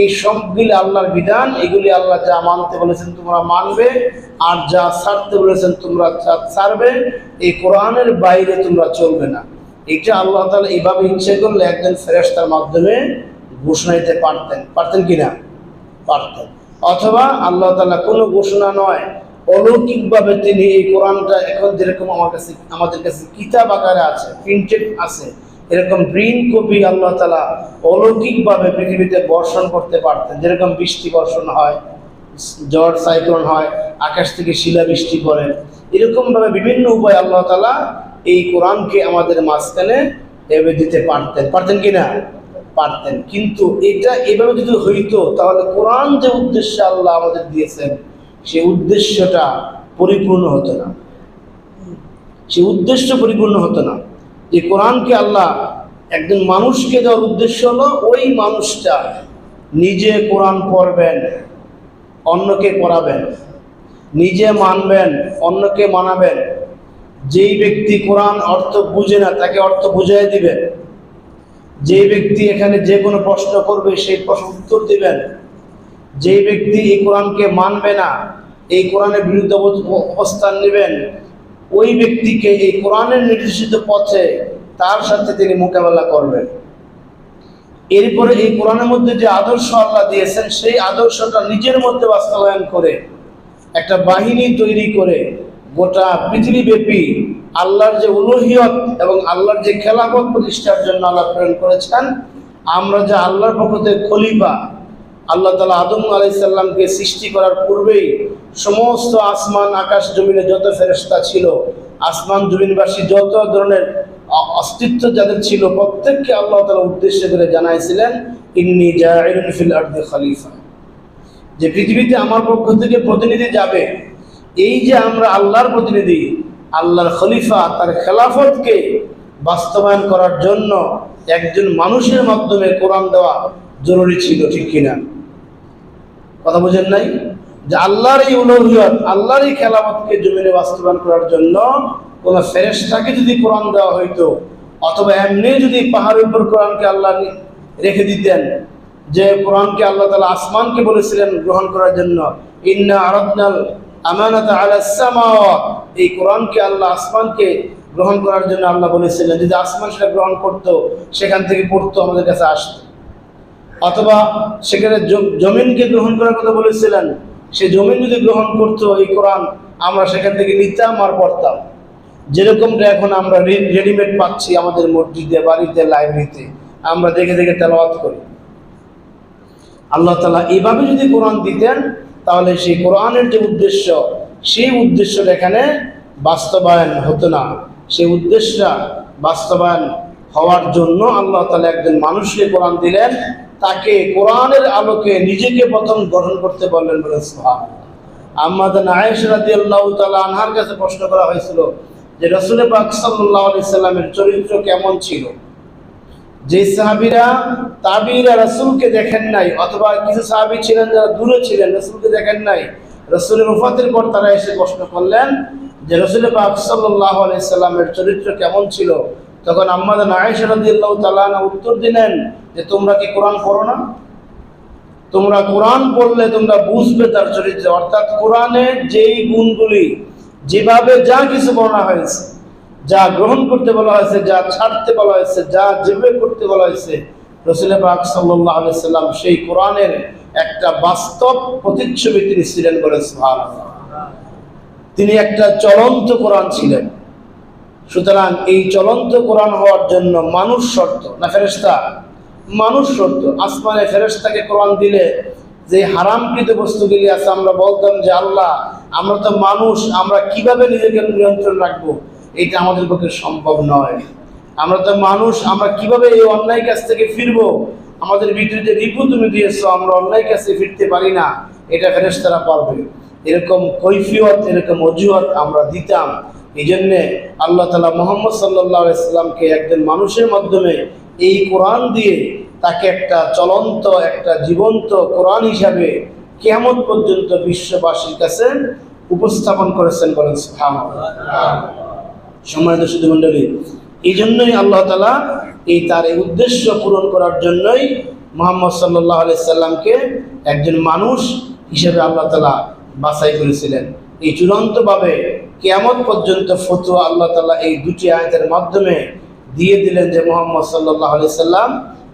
এই সবগুলি আল্লাহর বিধান, এগুলি আল্লাহ যা মানতে বলেছেন তোমরা মানবে, আর যা ছাড়তে বলেছেন তোমরা ছাড়বে, এই কোরআনের বাইরে তোমরা চলবে না। এটা আল্লাহ তাআলা এইভাবে ইচ্ছে করলে একজন ফেরেশতার মাধ্যমে ঘোষণা দিতে পারতেন কিনা? পারতেন। অথবা আল্লাহ তাআলা কোনো ঘোষণা নয়, অলৌকিকভাবে তিনি এই কোরআনটা এখন যেরকম আমাদের কাছে কিতাব আকারে আছে, প্রিন্টেড আছে, এরকম প্রিন্ট কপি আল্লাহ তাআলা অলৌকিকভাবে পৃথিবীতে বর্ষণ করতে পারতেন। যেরকম বৃষ্টি বর্ষণ হয়, ঝড় সাইক্লোন হয়, আকাশ থেকে শিলাবৃষ্টি পড়ে, এরকমভাবে বিভিন্ন উপায়ে আল্লাহ তাআলা এই কোরআনকে আমাদের মাঝখানে এভাবে দিতে পারতেন কিনা? পারতেন। কিন্তু এটা এভাবে যদি হইতো তাহলে কোরআন যে উদ্দেশ্য আল্লাহ আমাদের দিয়েছেন সেই উদ্দেশ্যটা পরিপূর্ণ হতো না, সেই উদ্দেশ্য পরিপূর্ণ হতো না। যে কোরআনকে আল্লাহ একজন মানুষকে দেওয়ার উদ্দেশ্য হলো ওই মানুষটা নিজে কোরআন পড়বেন, অন্যকে পড়াবেন, নিজে মানবেন, অন্যকে মানাবেন। যেই ব্যক্তি কোরআন অর্থ বুঝে না তাকে অর্থ বুঝিয়ে দিবেন, যেই ব্যক্তি এখানে যে কোনো প্রশ্ন করবে সেই প্রশ্ন উত্তর দিবেন, যেই ব্যক্তি এই কোরআনকে মানবে না, এই কোরআনের বিরুদ্ধে অবস্থান নেবেন, ওই ব্যক্তিকে এই কোরআনের নির্দেশিত পথে তার সাথে তিনি মোকাবেলা করবেন। এরপরে এই কোরআনের মধ্যে যে আদর্শ আল্লাহ দিয়েছেন সেই আদর্শটা নিজের মধ্যে বাস্তবায়ন করে একটা বাহিনী তৈরি করে গোটা পৃথিবীব্যাপী আল্লাহর যে উলুহিয়ত এবং আল্লাহর যে খেলাফত প্রতিষ্ঠার জন্য আল্লাহ প্রেরণ করেছেন। আমরা যে আল্লাহর পক্ষ থেকে খলিফা, আল্লাহ তাআলা আদম আলাইহিস সালামকে সৃষ্টি করার পূর্বেই সমস্ত আসমান আকাশ জমিনে যত ফেরেশতা ছিল, আসমান জমিনবাসী যত ধরনের অস্তিত্ব যাদের ছিল, প্রত্যেককে আল্লাহ তাআলা উদ্দেশ্য করে জানাইছিলেন ইন্নী জাইলুন ফিল আরদি খলিফা, যে পৃথিবীতে আমার পক্ষ থেকে প্রতিনিধি যাবে। এই যে আমরা আল্লাহর প্রতিনিধি, আল্লাহর খলিফা, তার খেলাফতকে বাস্তবায়ন করার জন্য একজন মানুষের মাধ্যমে কোরআন দেওয়া জরুরি ছিল, ঠিক কিনা? কথা বুঝেন নাই? যে আল্লাহর এই উলুহিয়ত, আল্লাহর এই খেলাফতকে জমিনে বাস্তবায়ন করার জন্য কোন ফেরেশতাকে যদি কোরআন দেওয়া হইতো, অথবা এমনি যদি পাহাড়ের উপর কোরআনকে আল্লাহ রেখে দিতেন, যে কোরআনকে আল্লাহ তাআলা আসমানকে বলেছিলেন গ্রহণ করার জন্য, ইন্না আরাদনাল আমানাতা আলাস সামাওয়াত, এই কোরআনকে আল্লাহ আসমানকে গ্রহণ করার জন্য আল্লাহ বলেছিলেন, যদি আসমান সেটা গ্রহণ করতো, সেখান থেকে পড়তো, আমাদের কাছে আসতো। অথবা সেখানে জমিনকে গ্রহণ করার কথা বলেছিলেন, সে জমিন যদি গ্রহণ করতো এই কোরআন, আমরা সেখান থেকে নিতাম আর পড়তাম। যেরকমটা এখন আমরা রেডিমেড পাচ্ছি আমাদের মসজিদে, বাড়িতে, লাইব্রেরিতে, আমরা দেখে দেখে তেলাওয়াত করি। আল্লাহ তাআলা এইভাবে যদি কোরআন দিতেন, তাহলে সেই কোরআনের যে উদ্দেশ্য, সেই উদ্দেশ্যটা এখানে বাস্তবায়ন হতো না। সেই উদ্দেশ্যটা বাস্তবায়ন হওয়ার জন্য আল্লাহ তাআলা একজন মানুষকে কোরআন দিলেন, তাকে কোরআনের আলোকে নিজেকে প্রথম গঠন করতে বললেন। বলেন সুবহানাল্লাহ। আম্মাজান আয়েশা রাদিয়াল্লাহু তাআলা আনহার কাছে প্রশ্ন করা হয়েছিল যে রাসূল পাক সাল্লাল্লাহু আলাইহি সাল্লামের চরিত্র কেমন ছিল। যে সাহাবীরা তাবিঈরা রাসূলকে দেখেন নাই, অথবা কিছু সাহাবী ছিলেন যারা দূরে ছিলেন, রাসূলকে দেখেন নাই, রাসূলের ওফাতের পর তারা এসে প্রশ্ন করলেন যে রাসূল পাক সাল্লাল্লাহু আলাইহি সাল্লামের চরিত্র কেমন ছিল। তখন আম্মাজান আয়েশা রাদিয়াল্লাহু তাআলা আনহা উত্তর দিলেন যে তোমরা কি কোরআন পড়ো না? তোমরা কোরআন পড়লে তোমরা বুঝবে তার চরিত্র। অর্থাৎ কোরআনের যেই গুণগুলি, যেভাবে যা কিছু বলা হয়েছে, যা গ্রহণ করতে বলা হয়েছে, যা ছাড়তে বলা হয়েছে, যা যেভাবে করতে বলা হয়েছে, রাসূল পাক সাল্লাল্লাহু আলাইহি সাল্লাম সেই কোরআনের একটা বাস্তব প্রতিচ্ছবি তিনি ছিলেন। বলেন সুবহানাল্লাহ। তিনি একটা চলন্ত কোরআন ছিলেন। সুতরাং এই চলন্ত কোরআন হওয়ার জন্য মানুষ শর্ত না ফেরেশতা? মানুষ শর্ত। আসমানে ফেরেশতাকে কোরআন দিলে যে হারামকৃত বস্তুগুলি আছে, আমরা বলতাম যে আল্লাহ, আমরা তো মানুষ, আমরা কিভাবে নিজেকে নিয়ন্ত্রণ রাখবো, এটা আমাদের পক্ষে সম্ভব নয়। আমরা তো মানুষ, আমরা কিভাবে এই অন্যায় কাছ থেকে ফিরবো, আমাদের ভিতরে যে রিপু তুমি দিয়েছো, আমরা অন্যায় কাছে ফিরতে পারি না, এটা ফেরেশতারা পারবে। এরকম কৈফিয়ত, এরকম অজুহাত আমরা দিতাম। এই জন্যে আল্লাহ তাআলা মুহাম্মদ সাল্লাল্লাহু আলাইহি সাল্লামকে একজন মানুষের মাধ্যমে এই কোরআন দিয়ে তাকে একটা চলন্ত, একটা জীবন্ত কোরআন হিসাবে কিয়ামত পর্যন্ত বিশ্ববাসীর কাছে উপস্থাপন করেছেন। বলেন সুবহানাল্লাহ। সম্মানিত সুধীমণ্ডলী, এই জন্যই আল্লাহ তাআলা তার এই উদ্দেশ্য পূরণ করার জন্যই মুহাম্মদ সাল্লাল্লাহু আলাইহি সাল্লামকে একজন মানুষ হিসেবে আল্লাহ তাআলা বাছাই করেছিলেন। এই চূড়ান্তভাবে কিয়ামত পর্যন্ত ফতোয়া আল্লাহ তাআলা এই দুটি আয়াতের মাধ্যমে দিয়ে দিলেন যে মুহাম্মদ সাল্লাল্লাহু আলাইহি সাল্লাম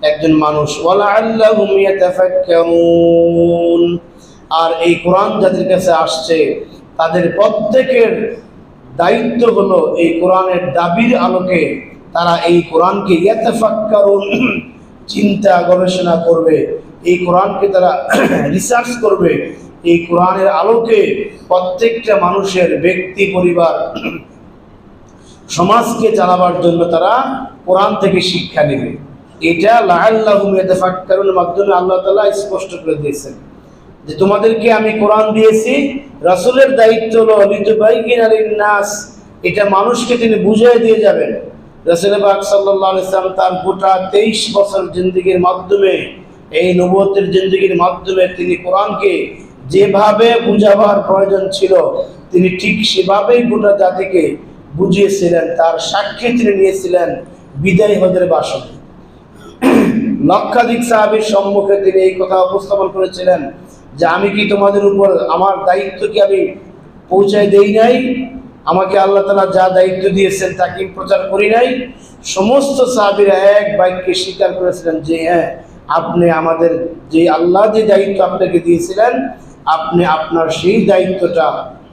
একজন মানুষ। ওয়ালাআল্লাহুম ইয়াতাফাক্কারুন। আর এই কোরআন যাদের কাছে আসছে, তাদের প্রত্যেকের দায়িত্ব হলো এই কোরআনের দাবির আলোকে তারা এই কোরআনকে ইয়াতাফাক্কারুন, চিন্তা গবেষণা করবে, এই কোরআনকে তারা রিসার্চ করবে। এই কোরআনের আলোকে প্রত্যেকটা মানুষের ব্যক্তি, পরিবার, সমাজকে চালাবার জন্য তারা কোরআন থেকে শিক্ষা নেবে। এটা লাআল্লাহুম ইয়াতাফাক্কারুন মাধ্যমে আল্লাহ তাআলা স্পষ্ট করে দিয়েছেন যে তোমাদেরকে আমি কোরআন দিয়েছি, রাসূলের দায়িত্ব হলো লিতুবাইয়িনা লিন-নাস, এটা মানুষকে তিনি বুঝিয়ে দিয়ে যাবেন। রাসূল পাক সাল্লাল্লাহু আলাইহি ওয়াসাল্লাম তার গোটা 23 বছর জিন্দেগীর মাধ্যমে, এই নবুয়তের জিন্দেগীর মাধ্যমে তিনি কোরআনকে যেভাবে বুঝাবার প্রয়োজন ছিল, তিনি ঠিক সেভাবেই গোটা জাতিকে বুঝিয়েছিলেন। তার সাক্ষী তিনি নিয়েছিলেন বিদায় হজের ভাষণে। লক্ষাধিক সাহাবীর সম্মুখে তিনি এই কথা উপস্থাপন করেছিলেন যে আমি কি তোমাদের উপর আমার দায়িত্ব কি আমি পৌঁছায় দেই নাই? আমাকে আল্লাহ তাআলা যা দায়িত্ব দিয়েছেন তা কি প্রচার করি নাই? সমস্ত সাহাবীরা এক বাক্যে স্বীকার করেছিলেন যে হ্যাঁ, আপনি আমাদের যে আল্লাহ যে দায়িত্ব আপনাকে দিয়েছিলেন, আপনি আপনার সেই দায়িত্বটা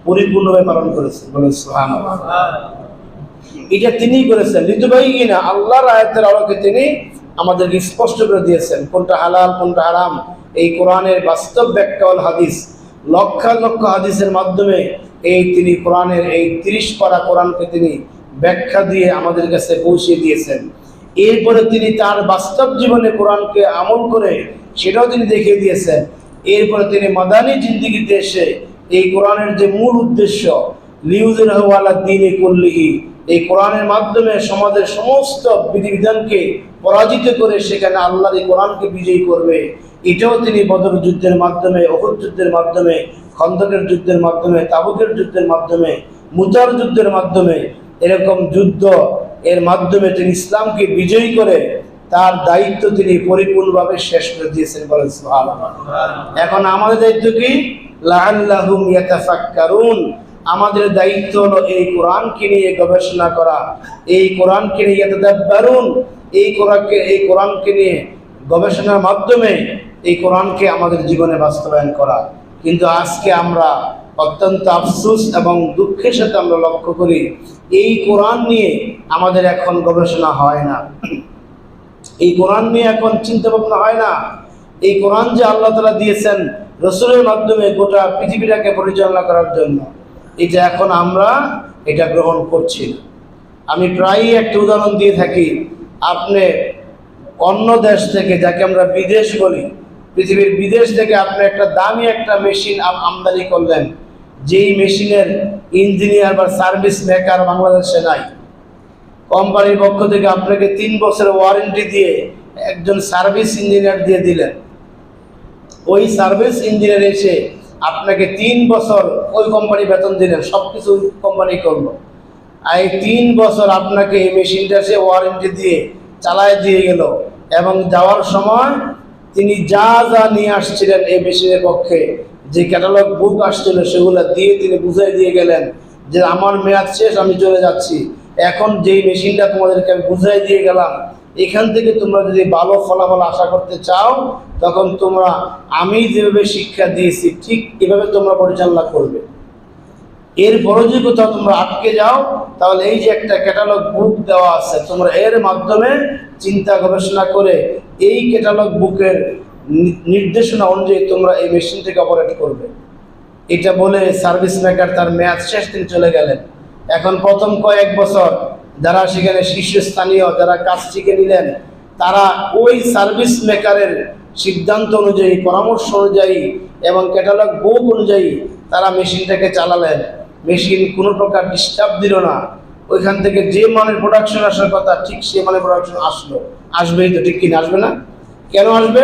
পরিপূর্ণভাবে পালন করেছেন। বলেন সুবহানাল্লাহ। এটা তিনি করেছেন। লিতুবাইয়িনা, আল্লাহর আয়াতের আলোকে তিনি আমাদেরকে স্পষ্ট করে দিয়েছেন কোনটা হালাল কোনটা হারাম। এই কোরআনের বাস্তব ব্যাখ্যা হল হাদিস। লক্ষ লক্ষ হাদিসের মাধ্যমে তিনি কোরআনের এই 30 পারা কোরআনকে তিনি ব্যাখ্যা দিয়ে আমাদের কাছে পৌঁছে দিয়েছেন। এরপরে তিনি তার বাস্তব জীবনে কোরআনকে আমল করে সেটাও তিনি দেখিয়ে দিয়েছেন। এরপরে তিনি মাদানী জিন্দেগিতে এসে এই কোরআনের যে মূল উদ্দেশ্য, লিইউযহিরাহু আলা দীনি কুল্লিহি, এই কোরআনের মাধ্যমে সমাজের সমস্ত বিধিবিধানকে পরাজিত করে সেখানে আল্লাহর এই কোরআনকে বিজয়ী করবে, এটাও তিনি বদর যুদ্ধের মাধ্যমে, উহুদ যুদ্ধের মাধ্যমে, খন্দকের যুদ্ধের মাধ্যমে, তাবুকের যুদ্ধের মাধ্যমে, মুতার যুদ্ধের মাধ্যমে, এরকম যুদ্ধ এর মাধ্যমে তিনি ইসলামকে বিজয়ী করে তার দায়িত্ব তিনি পরিপূর্ণভাবে শেষ করে দিয়েছেন। বলেন সুবহানাল্লাহ। এখন আমাদের দায়িত্ব কি? লাআল্লাহুম ইয়াতাফাক্কারুন। আমাদের দায়িত্ব হলো এই কোরআনকে নিয়ে গবেষণা করা, এই কোরআনকে নিয়ে ইয়াতাদাব্বারুন, এই কোরআনকে নিয়ে গবেষণার মাধ্যমে এই কোরআনকে আমাদের জীবনে বাস্তবায়ন করা। কিন্তু আজকে আমরা অত্যন্ত আফসোস এবং দুঃখের সাথে আমরা লক্ষ্য করি, এই কোরআন নিয়ে আমাদের এখন গবেষণা হয় না, এই কোরআন নিয়ে এখন চিন্তা ভাবনা হয় না। এই কোরআন যে আল্লাহ তাআলা দিয়েছেন রসুলের মাধ্যমে গোটা পৃথিবীটাকে পরিচালনা করার জন্য, এটা এখন আমরা এটা গ্রহণ করছি না। আমি প্রায়ই একটা উদাহরণ দিয়ে থাকি। আপনি অন্য দেশ থেকে, যাকে আমরা বিদেশ বলি, পৃথিবীর বিদেশ থেকে আপনি একটা দামি একটা মেশিন আমদানি করলেন, যেই মেশিনের ইঞ্জিনিয়ার বা সার্ভিস মেকার বাংলাদেশে নাই। কোম্পানির পক্ষ থেকে আপনাকে 3 বছরের ওয়ারেন্টি দিয়ে একজন সার্ভিস ইঞ্জিনিয়ার দিয়ে দিলেন। ওই সার্ভিস ইঞ্জিনিয়ার এসে আপনাকে 3 বছর ওই কোম্পানি বেতন দিলেন, সব কিছু কোম্পানি করলো। আর এই 3 বছর আপনাকে এই মেশিনটা সে ওয়ারেন্টি দিয়ে চালায় দিয়ে গেল, এবং যাওয়ার সময় তিনি যা যা নিয়ে আসছিলেন এই মেশিনের পক্ষে, যে ক্যাটালগ বুক আসছিল সেগুলো দিয়ে তিনি বুঝাই দিয়ে গেলেন যে আমার মেয়াদ শেষ, আমি চলে যাচ্ছি। এখন যেই মেশিনটা তোমাদেরকে আমি বুঝাই দিয়ে গেলাম, এখান থেকে তোমরা যদি ভালো ফলাফল আশা করতে চাও, তখন তোমরা আমি যেভাবে শিক্ষা দিয়েছি ঠিক এভাবে তোমরা পরিচালনা করবে। এরপরে যদি কোথাও তোমরা আটকে যাও, তাহলে এই যে একটা ক্যাটালগ বুক দেওয়া আছে, তোমরা এর মাধ্যমে চিন্তা গবেষণা করে এই ক্যাটালগ বুকের নির্দেশনা অনুযায়ী তোমরা এই মেশিনটাকে অপারেট করবে। এটা বলে সার্ভিস মেকার তার মেয়াদ শেষ, তিনি চলে গেলেন। এখন প্রথম কয়েক বছর যারা সেখানে শীর্ষস্থানীয় যারা কাজ শিখে নিলেন, তারা ওই সার্ভিস মেকারের সিদ্ধান্ত অনুযায়ী, পরামর্শ অনুযায়ী এবং ক্যাটালগ বুক অনুযায়ী তারা মেশিনটাকে চালালেন। মেশিন কোনো প্রকার ডিস্টার্ব দিল না। ওইখান থেকে যে মানের প্রোডাকশন আসার কথা ঠিক সে মানের প্রোডাকশন আসলো। আসবেই তো, ঠিক কিনা? আসবে না? কেন আসবে?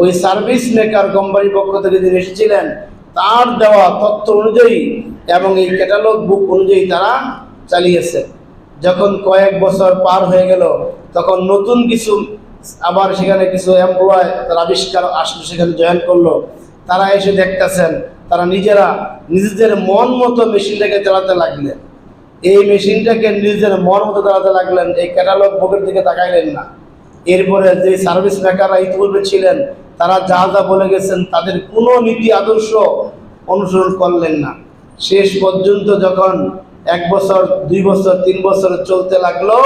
ওই সার্ভিস মেকার কোম্পানির পক্ষ থেকে যিনি এসেছিলেন তার দেওয়া তথ্য অনুযায়ী এবং এই ক্যাটালগ বুক অনুযায়ী তারা চালিয়েছে। যখন কয়েক বছর পার হয়ে গেল, তখন নতুন কিছু আবার সেখানে কিছু এমপ্লয় তার আবিষ্কার আসলো, সেখানে জয়েন করলো। তারা এসে দেখতেছেন তারা নিজেদের মন মতো মেশিনটাকে চালাতে লাগলেন। এই মেশিনটাকে নিজের মন মতো চালাতে লাগলেন, এই ক্যাটালগ বুকের দিকে তাকাইলেন না। এরপরে যে সার্ভিস মেকাররা ইতিপূর্বে ছিলেন, তারা যা যা বলে গেছেন তাদের কোনো নীতি আদর্শ অনুসরণ করলেন না। শেষ পর্যন্ত যখন 1 বছর, 2 বছর, 3 বছর চলতে লাগলো,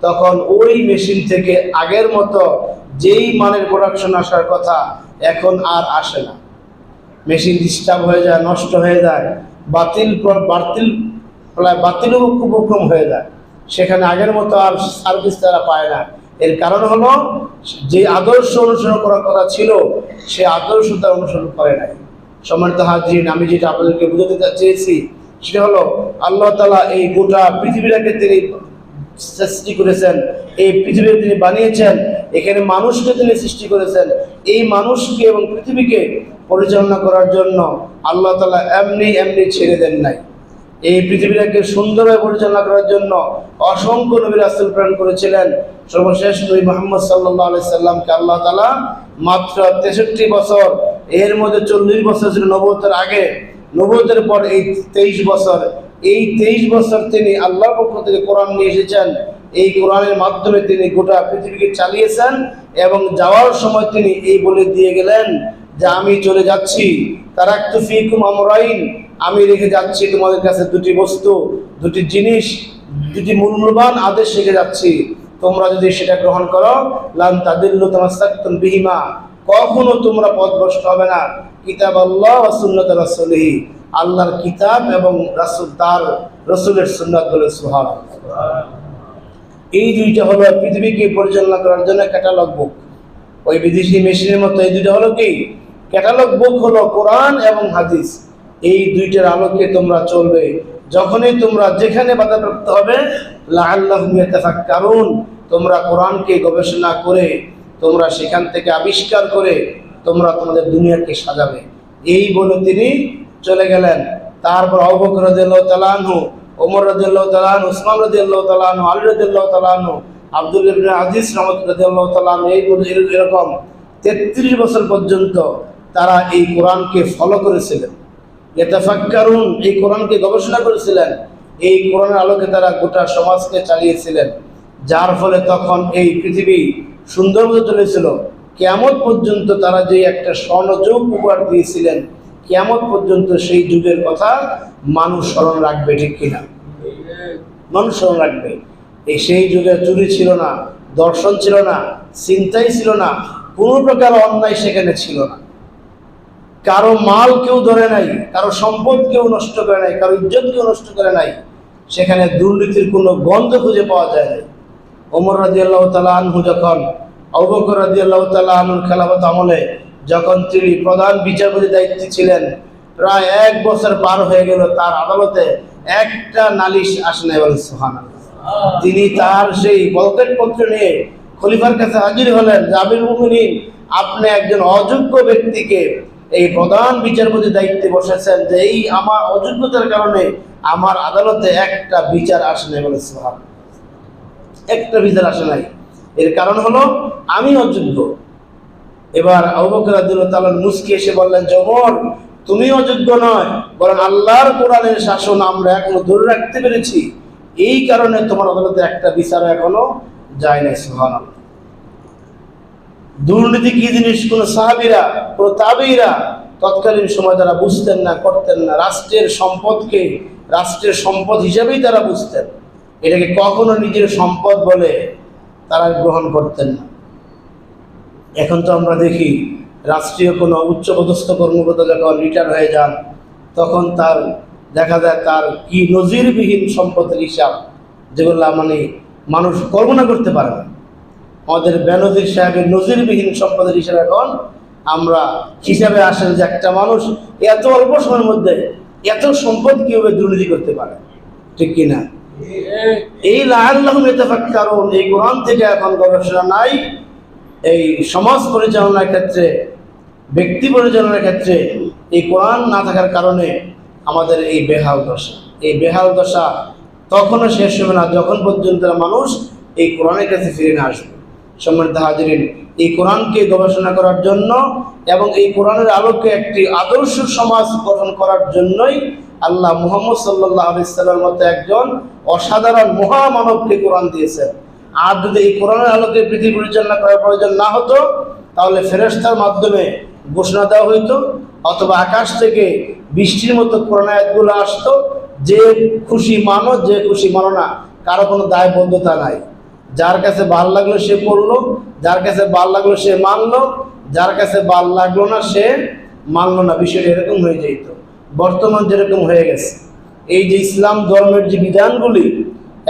তখন ওই মেশিন থেকে আগের মতো যেই মানের প্রোডাকশন আসার কথা এখন আর আসে না। মেশিন ডিস্টার্ব হয়ে যায়, নষ্ট হয়ে যায়, বাতিল উপক্রম হয়ে যায়। সেখানে আগের মতো আর সার্ভিস তারা পায় না। এর কারণ হলো যে আদর্শ অনুসরণ করার কথা ছিল সে আদর্শ তারা অনুসরণ করে নাই। সম্মানিত হাজরিন, আমি যেটা আপনাদেরকে বুঝাতে চেয়েছি সেটা হলো আল্লাহ তাআলা এই গোটা পৃথিবীটাকে তিনি সৃষ্টি করেছেন, এই পৃথিবীকে তিনি বানিয়েছেন, এখানে মানুষকে তিনি সৃষ্টি করেছেন। এই মানুষকে এবং পৃথিবীকে পরিচালনা করার জন্য আল্লাহ তাআলা এমনি ছেড়ে দেন নাই। এই পৃথিবীটাকে সুন্দরভাবে পরিচালনা করার জন্য অসংখ্য নবী রাসূল প্রেরণ করেছিলেন। সর্বশেষ নবী মুহাম্মদ সাল্লাল্লাহু আলাইহি সাল্লামকে আল্লাহ তাআলা মাত্র 63 বছর, এর মধ্যে 40 বছর ছিল নবুয়তের আগে, নবুয়তের পর এই 23 বছর, এই 23 বছর তিনি আল্লাহর পক্ষ থেকে কোরআন নিয়ে এসেছেন। এই কোরআনের মাধ্যমে তিনি গোটা পৃথিবীকে চালিয়েছেন এবং যাওয়ার সময় তিনি এই বলে দিয়ে গেলেন যে আমি চলে যাচ্ছি, তারাকতু ফীকুম আমরাইন, আমি রেখে যাচ্ছি তোমাদের কাছে দুটি বস্তু, দুটি জিনিস, দুটি মূল্যবান আদেশ রেখে যাচ্ছি। তোমরা যদি সেটা গ্রহণ করো, লান তাদিল্লু তামাসসাকতুম বিহিমা, কখনো তোমরা পথভ্রষ্ট হবে না। কিতাব আল্লাহ ওয়া সুন্নাত রাসূলিহি, আল্লাহর কিতাব এবং রাসূল তার রাসূলের সুন্নাত বলে। সুবহানাল্লাহ। এই দুইটা হলো পৃথিবীকে পরিচালনা করার জন্য ক্যাটালগ বুক। ওই বিদেশি মেশিনের মতো এই দুইটা হলো কি? ক্যাটালগ বুক হলো কোরআন এবং হাদিস। এই দুইটার আলোকে তোমরা চলবে। যখনই তোমরা যেখানে বাধাপ্রাপ্ত হবে, লাআল্লাহুম ইয়াতাফাক্কারুন, তোমরা কোরআনকে গবেষণা করে তোমরা সেখান থেকে আবিষ্কার করে তোমরা তোমাদের দুনিয়াকে সাজাবে। এই বলে তিনি চলে গেলেন। তারপর আবু বকর রাদিয়াল্লাহু তাআলা আনহু, ওমর রাদিয়াল্লাহু তাআলা আনহু, উসমান রাদিয়াল্লাহু তাআলা আনহু, আলী রাদিয়াল্লাহু তাআলা আনহু, আব্দুল্লাহ ইবনে আজিজ রাদিয়াল্লাহু তাআলা আনহু, এরকম 33 বছর পর্যন্ত তারা এই কোরআনকে ফলো করেছিলেন। ইয়াতাফাক্কারুন, এই কোরআনকে গবেষণা করেছিলেন। এই কোরআনের আলোকে তারা গোটা সমাজকে চালিয়েছিলেন, যার ফলে তখন এই পৃথিবী সুন্দর মতো চলেছিল। কিয়ামত পর্যন্ত তারা যে একটা স্বর্ণযুগ উপহার দিয়েছিলেন, কিয়ামত পর্যন্ত সেই যুগের কথা মানুষ স্মরণ রাখবে, ঠিক কিনা? মানুষ স্মরণ রাখবে। সেই যুগে চুরি ছিল না, দর্শন ছিল না, চিন্তাই ছিল না, কোনো প্রকার অন্যায় সেখানে ছিল না। কারো মাল কেউ ধরে নাই, কারো সম্পদ কেউ নষ্ট করে নাই, কারো ইজ্জত কেউ নষ্ট করে নাই। সেখানে দুর্নীতির কোনো গন্ধ খুঁজে পাওয়া যায় না। ওমর রাদিয়াল্লাহু তাআলা আনহু যখন, আবু বকর রাদিয়াল্লাহু তাআলা আনহুর খেলাফত আমলে যখন তিনি প্রধান বিচারপতি দায়িত্বে ছিলেন, প্রায় 1 বছর পার হয়ে গেল, তার আদালতে একটা নালিশ আসে নাই। বলেন সুবহানাল্লাহ। তিনি তার সেই বলকেট পত্র নিয়ে খলিফার কাছে হাজির হলেন যে, আমিরুল মুমিনিন, আপনি একজন অযোগ্য ব্যক্তিকে এই প্রধান বিচারপতি দায়িত্বে বসেছেন, যে এই আমার অযোগ্যতার কারণে আমার আদালতে একটা বিচার আসে নাই। বলে সুবহানাল্লাহ, একটা বিচার আসে নাই। এর কারণ হলো আমি অযোগ্য। এবার আবু বকর রাদিয়াল্লাহু তাআলা মুস্কি এসে বললেন যে, ওমর, তুমি অযোগ্য নয়, বরং আল্লাহর কোরআনের শাসন আমরা এখনো ধরে রাখতে পেরেছি, এই কারণে তোমার আদালতে একটা বিচার এখনো যায় নাই। সুবহানাল্লাহ। দুর্নীতি কি জিনিস কোন সাহাবীরা, কোন তাবেঈরা তৎকালীন সময় তারা বুঝতেন না, করতেন না। রাষ্ট্রের সম্পদকে রাষ্ট্রের সম্পদ হিসেবেই তারা বুঝতেন। এটাকে কখনো নিজের সম্পদ বলে তারা গ্রহণ করতেন না। এখন তো আমরা দেখি রাষ্ট্রীয় কোনো উচ্চপদস্থ কর্মকর্তা যখন রিটায়ার হয়ে যান, তখন তার দেখা যায় তার কি নজিরবিহীন সম্পদের হিসাব, যেগুলো মানে মানুষ কল্পনা করতে পারে না। আমাদের বেনজির সাহেবের নজিরবিহীন সম্পদের হিসাব এখন আমরা হিসাবে আসেন যে একটা মানুষ এত অল্প সময়ের মধ্যে এত সম্পদ কিভাবে দুর্নীতি করতে পারে, ঠিক কিনা? এই লাআল্লাহুম ইয়াতাফাক্কারুন, এই কোরআন থেকে এখন গবেষণা নাই। এই সমাজ পরিচালনার ক্ষেত্রে, ব্যক্তি পরিচালনার ক্ষেত্রে এই কোরআন না থাকার কারণে আমাদের এই বেহাল দশা। এই বেহাল দশা তখনও শেষ হবে না যখন পর্যন্ত মানুষ এই কোরআনের কাছে ফিরে না আসবে। সম্মানিত হাজিরিন, এই কোরআনকে গবেষণা করার জন্য এবং এই কোরআনের আলোকে একটি আদর্শ সমাজ গঠন করার জন্যই আল্লাহ মুহাম্মদ সাল্লাল্লাহু আলাইহি ওয়াসাল্লামের মতো একজন অসাধারণ মহামানবকে কোরআন দিয়েছেন। আর যদি এই কোরআনের আলোকে পৃথিবী পরিচালনা করার প্রয়োজন না হতো, তাহলে ফেরেশতার মাধ্যমে ঘোষণা দেওয়া হইতো, অথবা আকাশ থেকে বৃষ্টির মতো কোরআন আয়াতগুলো আসতো। যে খুশি মানো, যে খুশি মানো না, কারো কোনো দায়বদ্ধতা নাই। যার কাছে ভাল লাগলো সে পড়লো, যার কাছে ভাল লাগলো সে মানলো, যার কাছে ভাল লাগলো না সে মানলো না। বিষয়টা এরকম হয়ে যেত। বর্তমান যেরকম হয়ে গেছে, এই যে ইসলাম ধর্মের যে বিধানগুলি,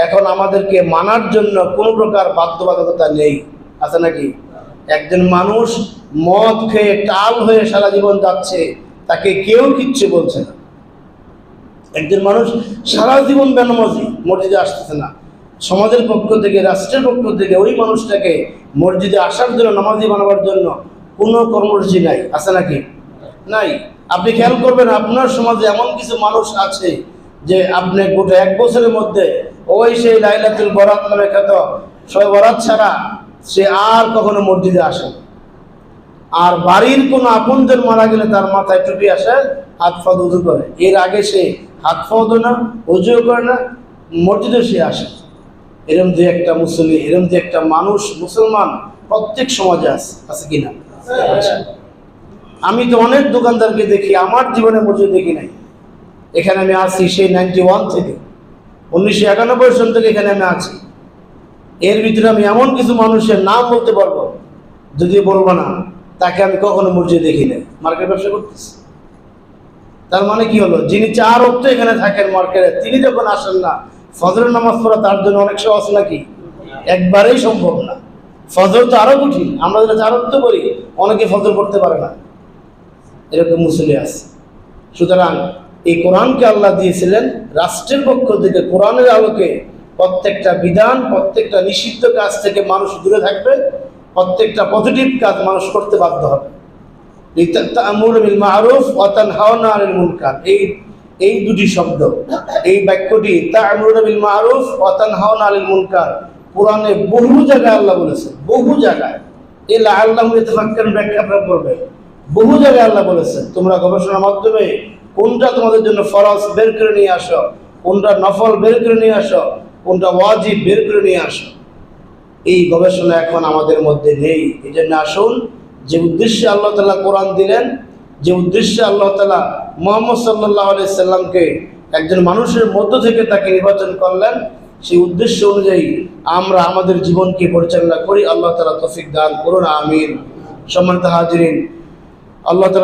এখন আমাদেরকে মানার জন্য কোনো প্রকার বাধ্যবাধকতা নেই, আছে নাকি? একজন মানুষ মদ খেয়ে টাল হয়ে সারা জীবন যাচ্ছে, তাকে কেউ কিচ্ছু বলছে না। একজন মানুষ সারা জীবন বেনামাজি, মসজিদে আসতেছে না, সমাজের পক্ষ থেকে, রাষ্ট্রের পক্ষ থেকে ওই মানুষটাকে মসজিদে আসার জন্য, নামাজি বানাবার জন্য কোনো কর্মসূচি নাই, আছে নাকি? নাই। আপনি খেয়াল করবেন, আপনার সমাজে এমন কিছু মানুষ আছে যে আপনি গোটা 1 বছরের মধ্যে ওই সেই লাইলাতুল বরাত নামে খ্যাত শবে বরাত ছাড়া সে আর কখনো মসজিদে আসে না। আর বাড়ির কোনো আপনজন মারা গেলে তার মাথায় টুপি আসে, হাত পা উজু করে। এর আগে সে হাত পা ধোয় না, উজুও করে না, মসজিদে সে আসে। এরম যে একটা মুসলিম, এরম যে একটা মানুষ, মুসলমান প্রত্যেক সমাজে আছে কিনা? আমি তো অনেক দোকানদারকে দেখি, আমার জীবনে মসজিদ দেখি নাই। এখানে আমি আছি সেই 91 থেকে, 1991 সাল থেকে এখানে আমি আছি। এর ভিতরে আমি এমন কিছু মানুষের নাম বলতে পারবো, যদি বলবো না তাকে আমি কখনো মসজিদ দেখি নাই, মার্কেট ব্যবসা করতেছি। তার মানে কি হলো, যিনি 4 ওয়াক্ত এখানে থাকেন মার্কেটে, তিনি যখন আসেন না, ফজরের নামাজ পড়া তার জন্য অনেক সহজ নাকি? একবারেই সম্ভব না। ফজর তো আরো কঠিন। আমরা যারা 4 ওয়াক্ত করি, অনেকে ফজর পড়তে পারে না, এরকম মুসলিম আছে। সুতরাং এই কোরআনকে আল্লাহ দিয়েছিলেন রাষ্ট্রের পক্ষ থেকে। কোরআনের আলোকে প্রত্যেকটা বিধান, প্রত্যেকটা নিষিদ্ধ কাজ থেকে মানুষ দূরে থাকবে, প্রত্যেকটা পজিটিভ কাজ মানুষ করতে বাধ্য হবে। তা'মুরুনা বিল মা'রুফ ওয়া তানহাউনা আনিল মুনকার। এই দুটি শব্দ, এই বাক্যটি তা'মুরুনা বিল মা'রুফ ওয়া তানহাউনা আনিল মুনকার কোরআনে বহু জায়গায় আল্লাহ বলেছেন, বহু জায়গায়। এই লাআল্লাহুম ইয়াতাফাক্কারুন ব্যাখ্যা আপনারা পড়বেন। বহু জায়গায় আল্লাহ বলেছেন তোমরা গবেষণার মাধ্যমে কোনটা তোমাদের জন্য ফরজ বের করে নিয়ে আসো, কোনটা নফল বের করে নিয়ে আসো, কোনটা ওয়াজিব বের করে নিয়ে আসো। এই গবেষণা এখন আমাদের মধ্যে নেই। এই জন্য আসুন, যে উদ্দেশ্যে আল্লাহ তাআলা কোরআন দিলেন, যে উদ্দেশ্যে আল্লাহ তাআলা মুহাম্মদ সাল্লাল্লাহু আলাইহি সাল্লামকে একজন মানুষের মধ্য থেকে তাকে নির্বাচন করলেন, সেই উদ্দেশ্য অনুযায়ী আমরা আমাদের জীবনকে পরিচালনা করি। আল্লাহ তাআলা তৌফিক দান করুন, আমিন। সম্মানিত হাজিরিন, আল্লাহ তাআলা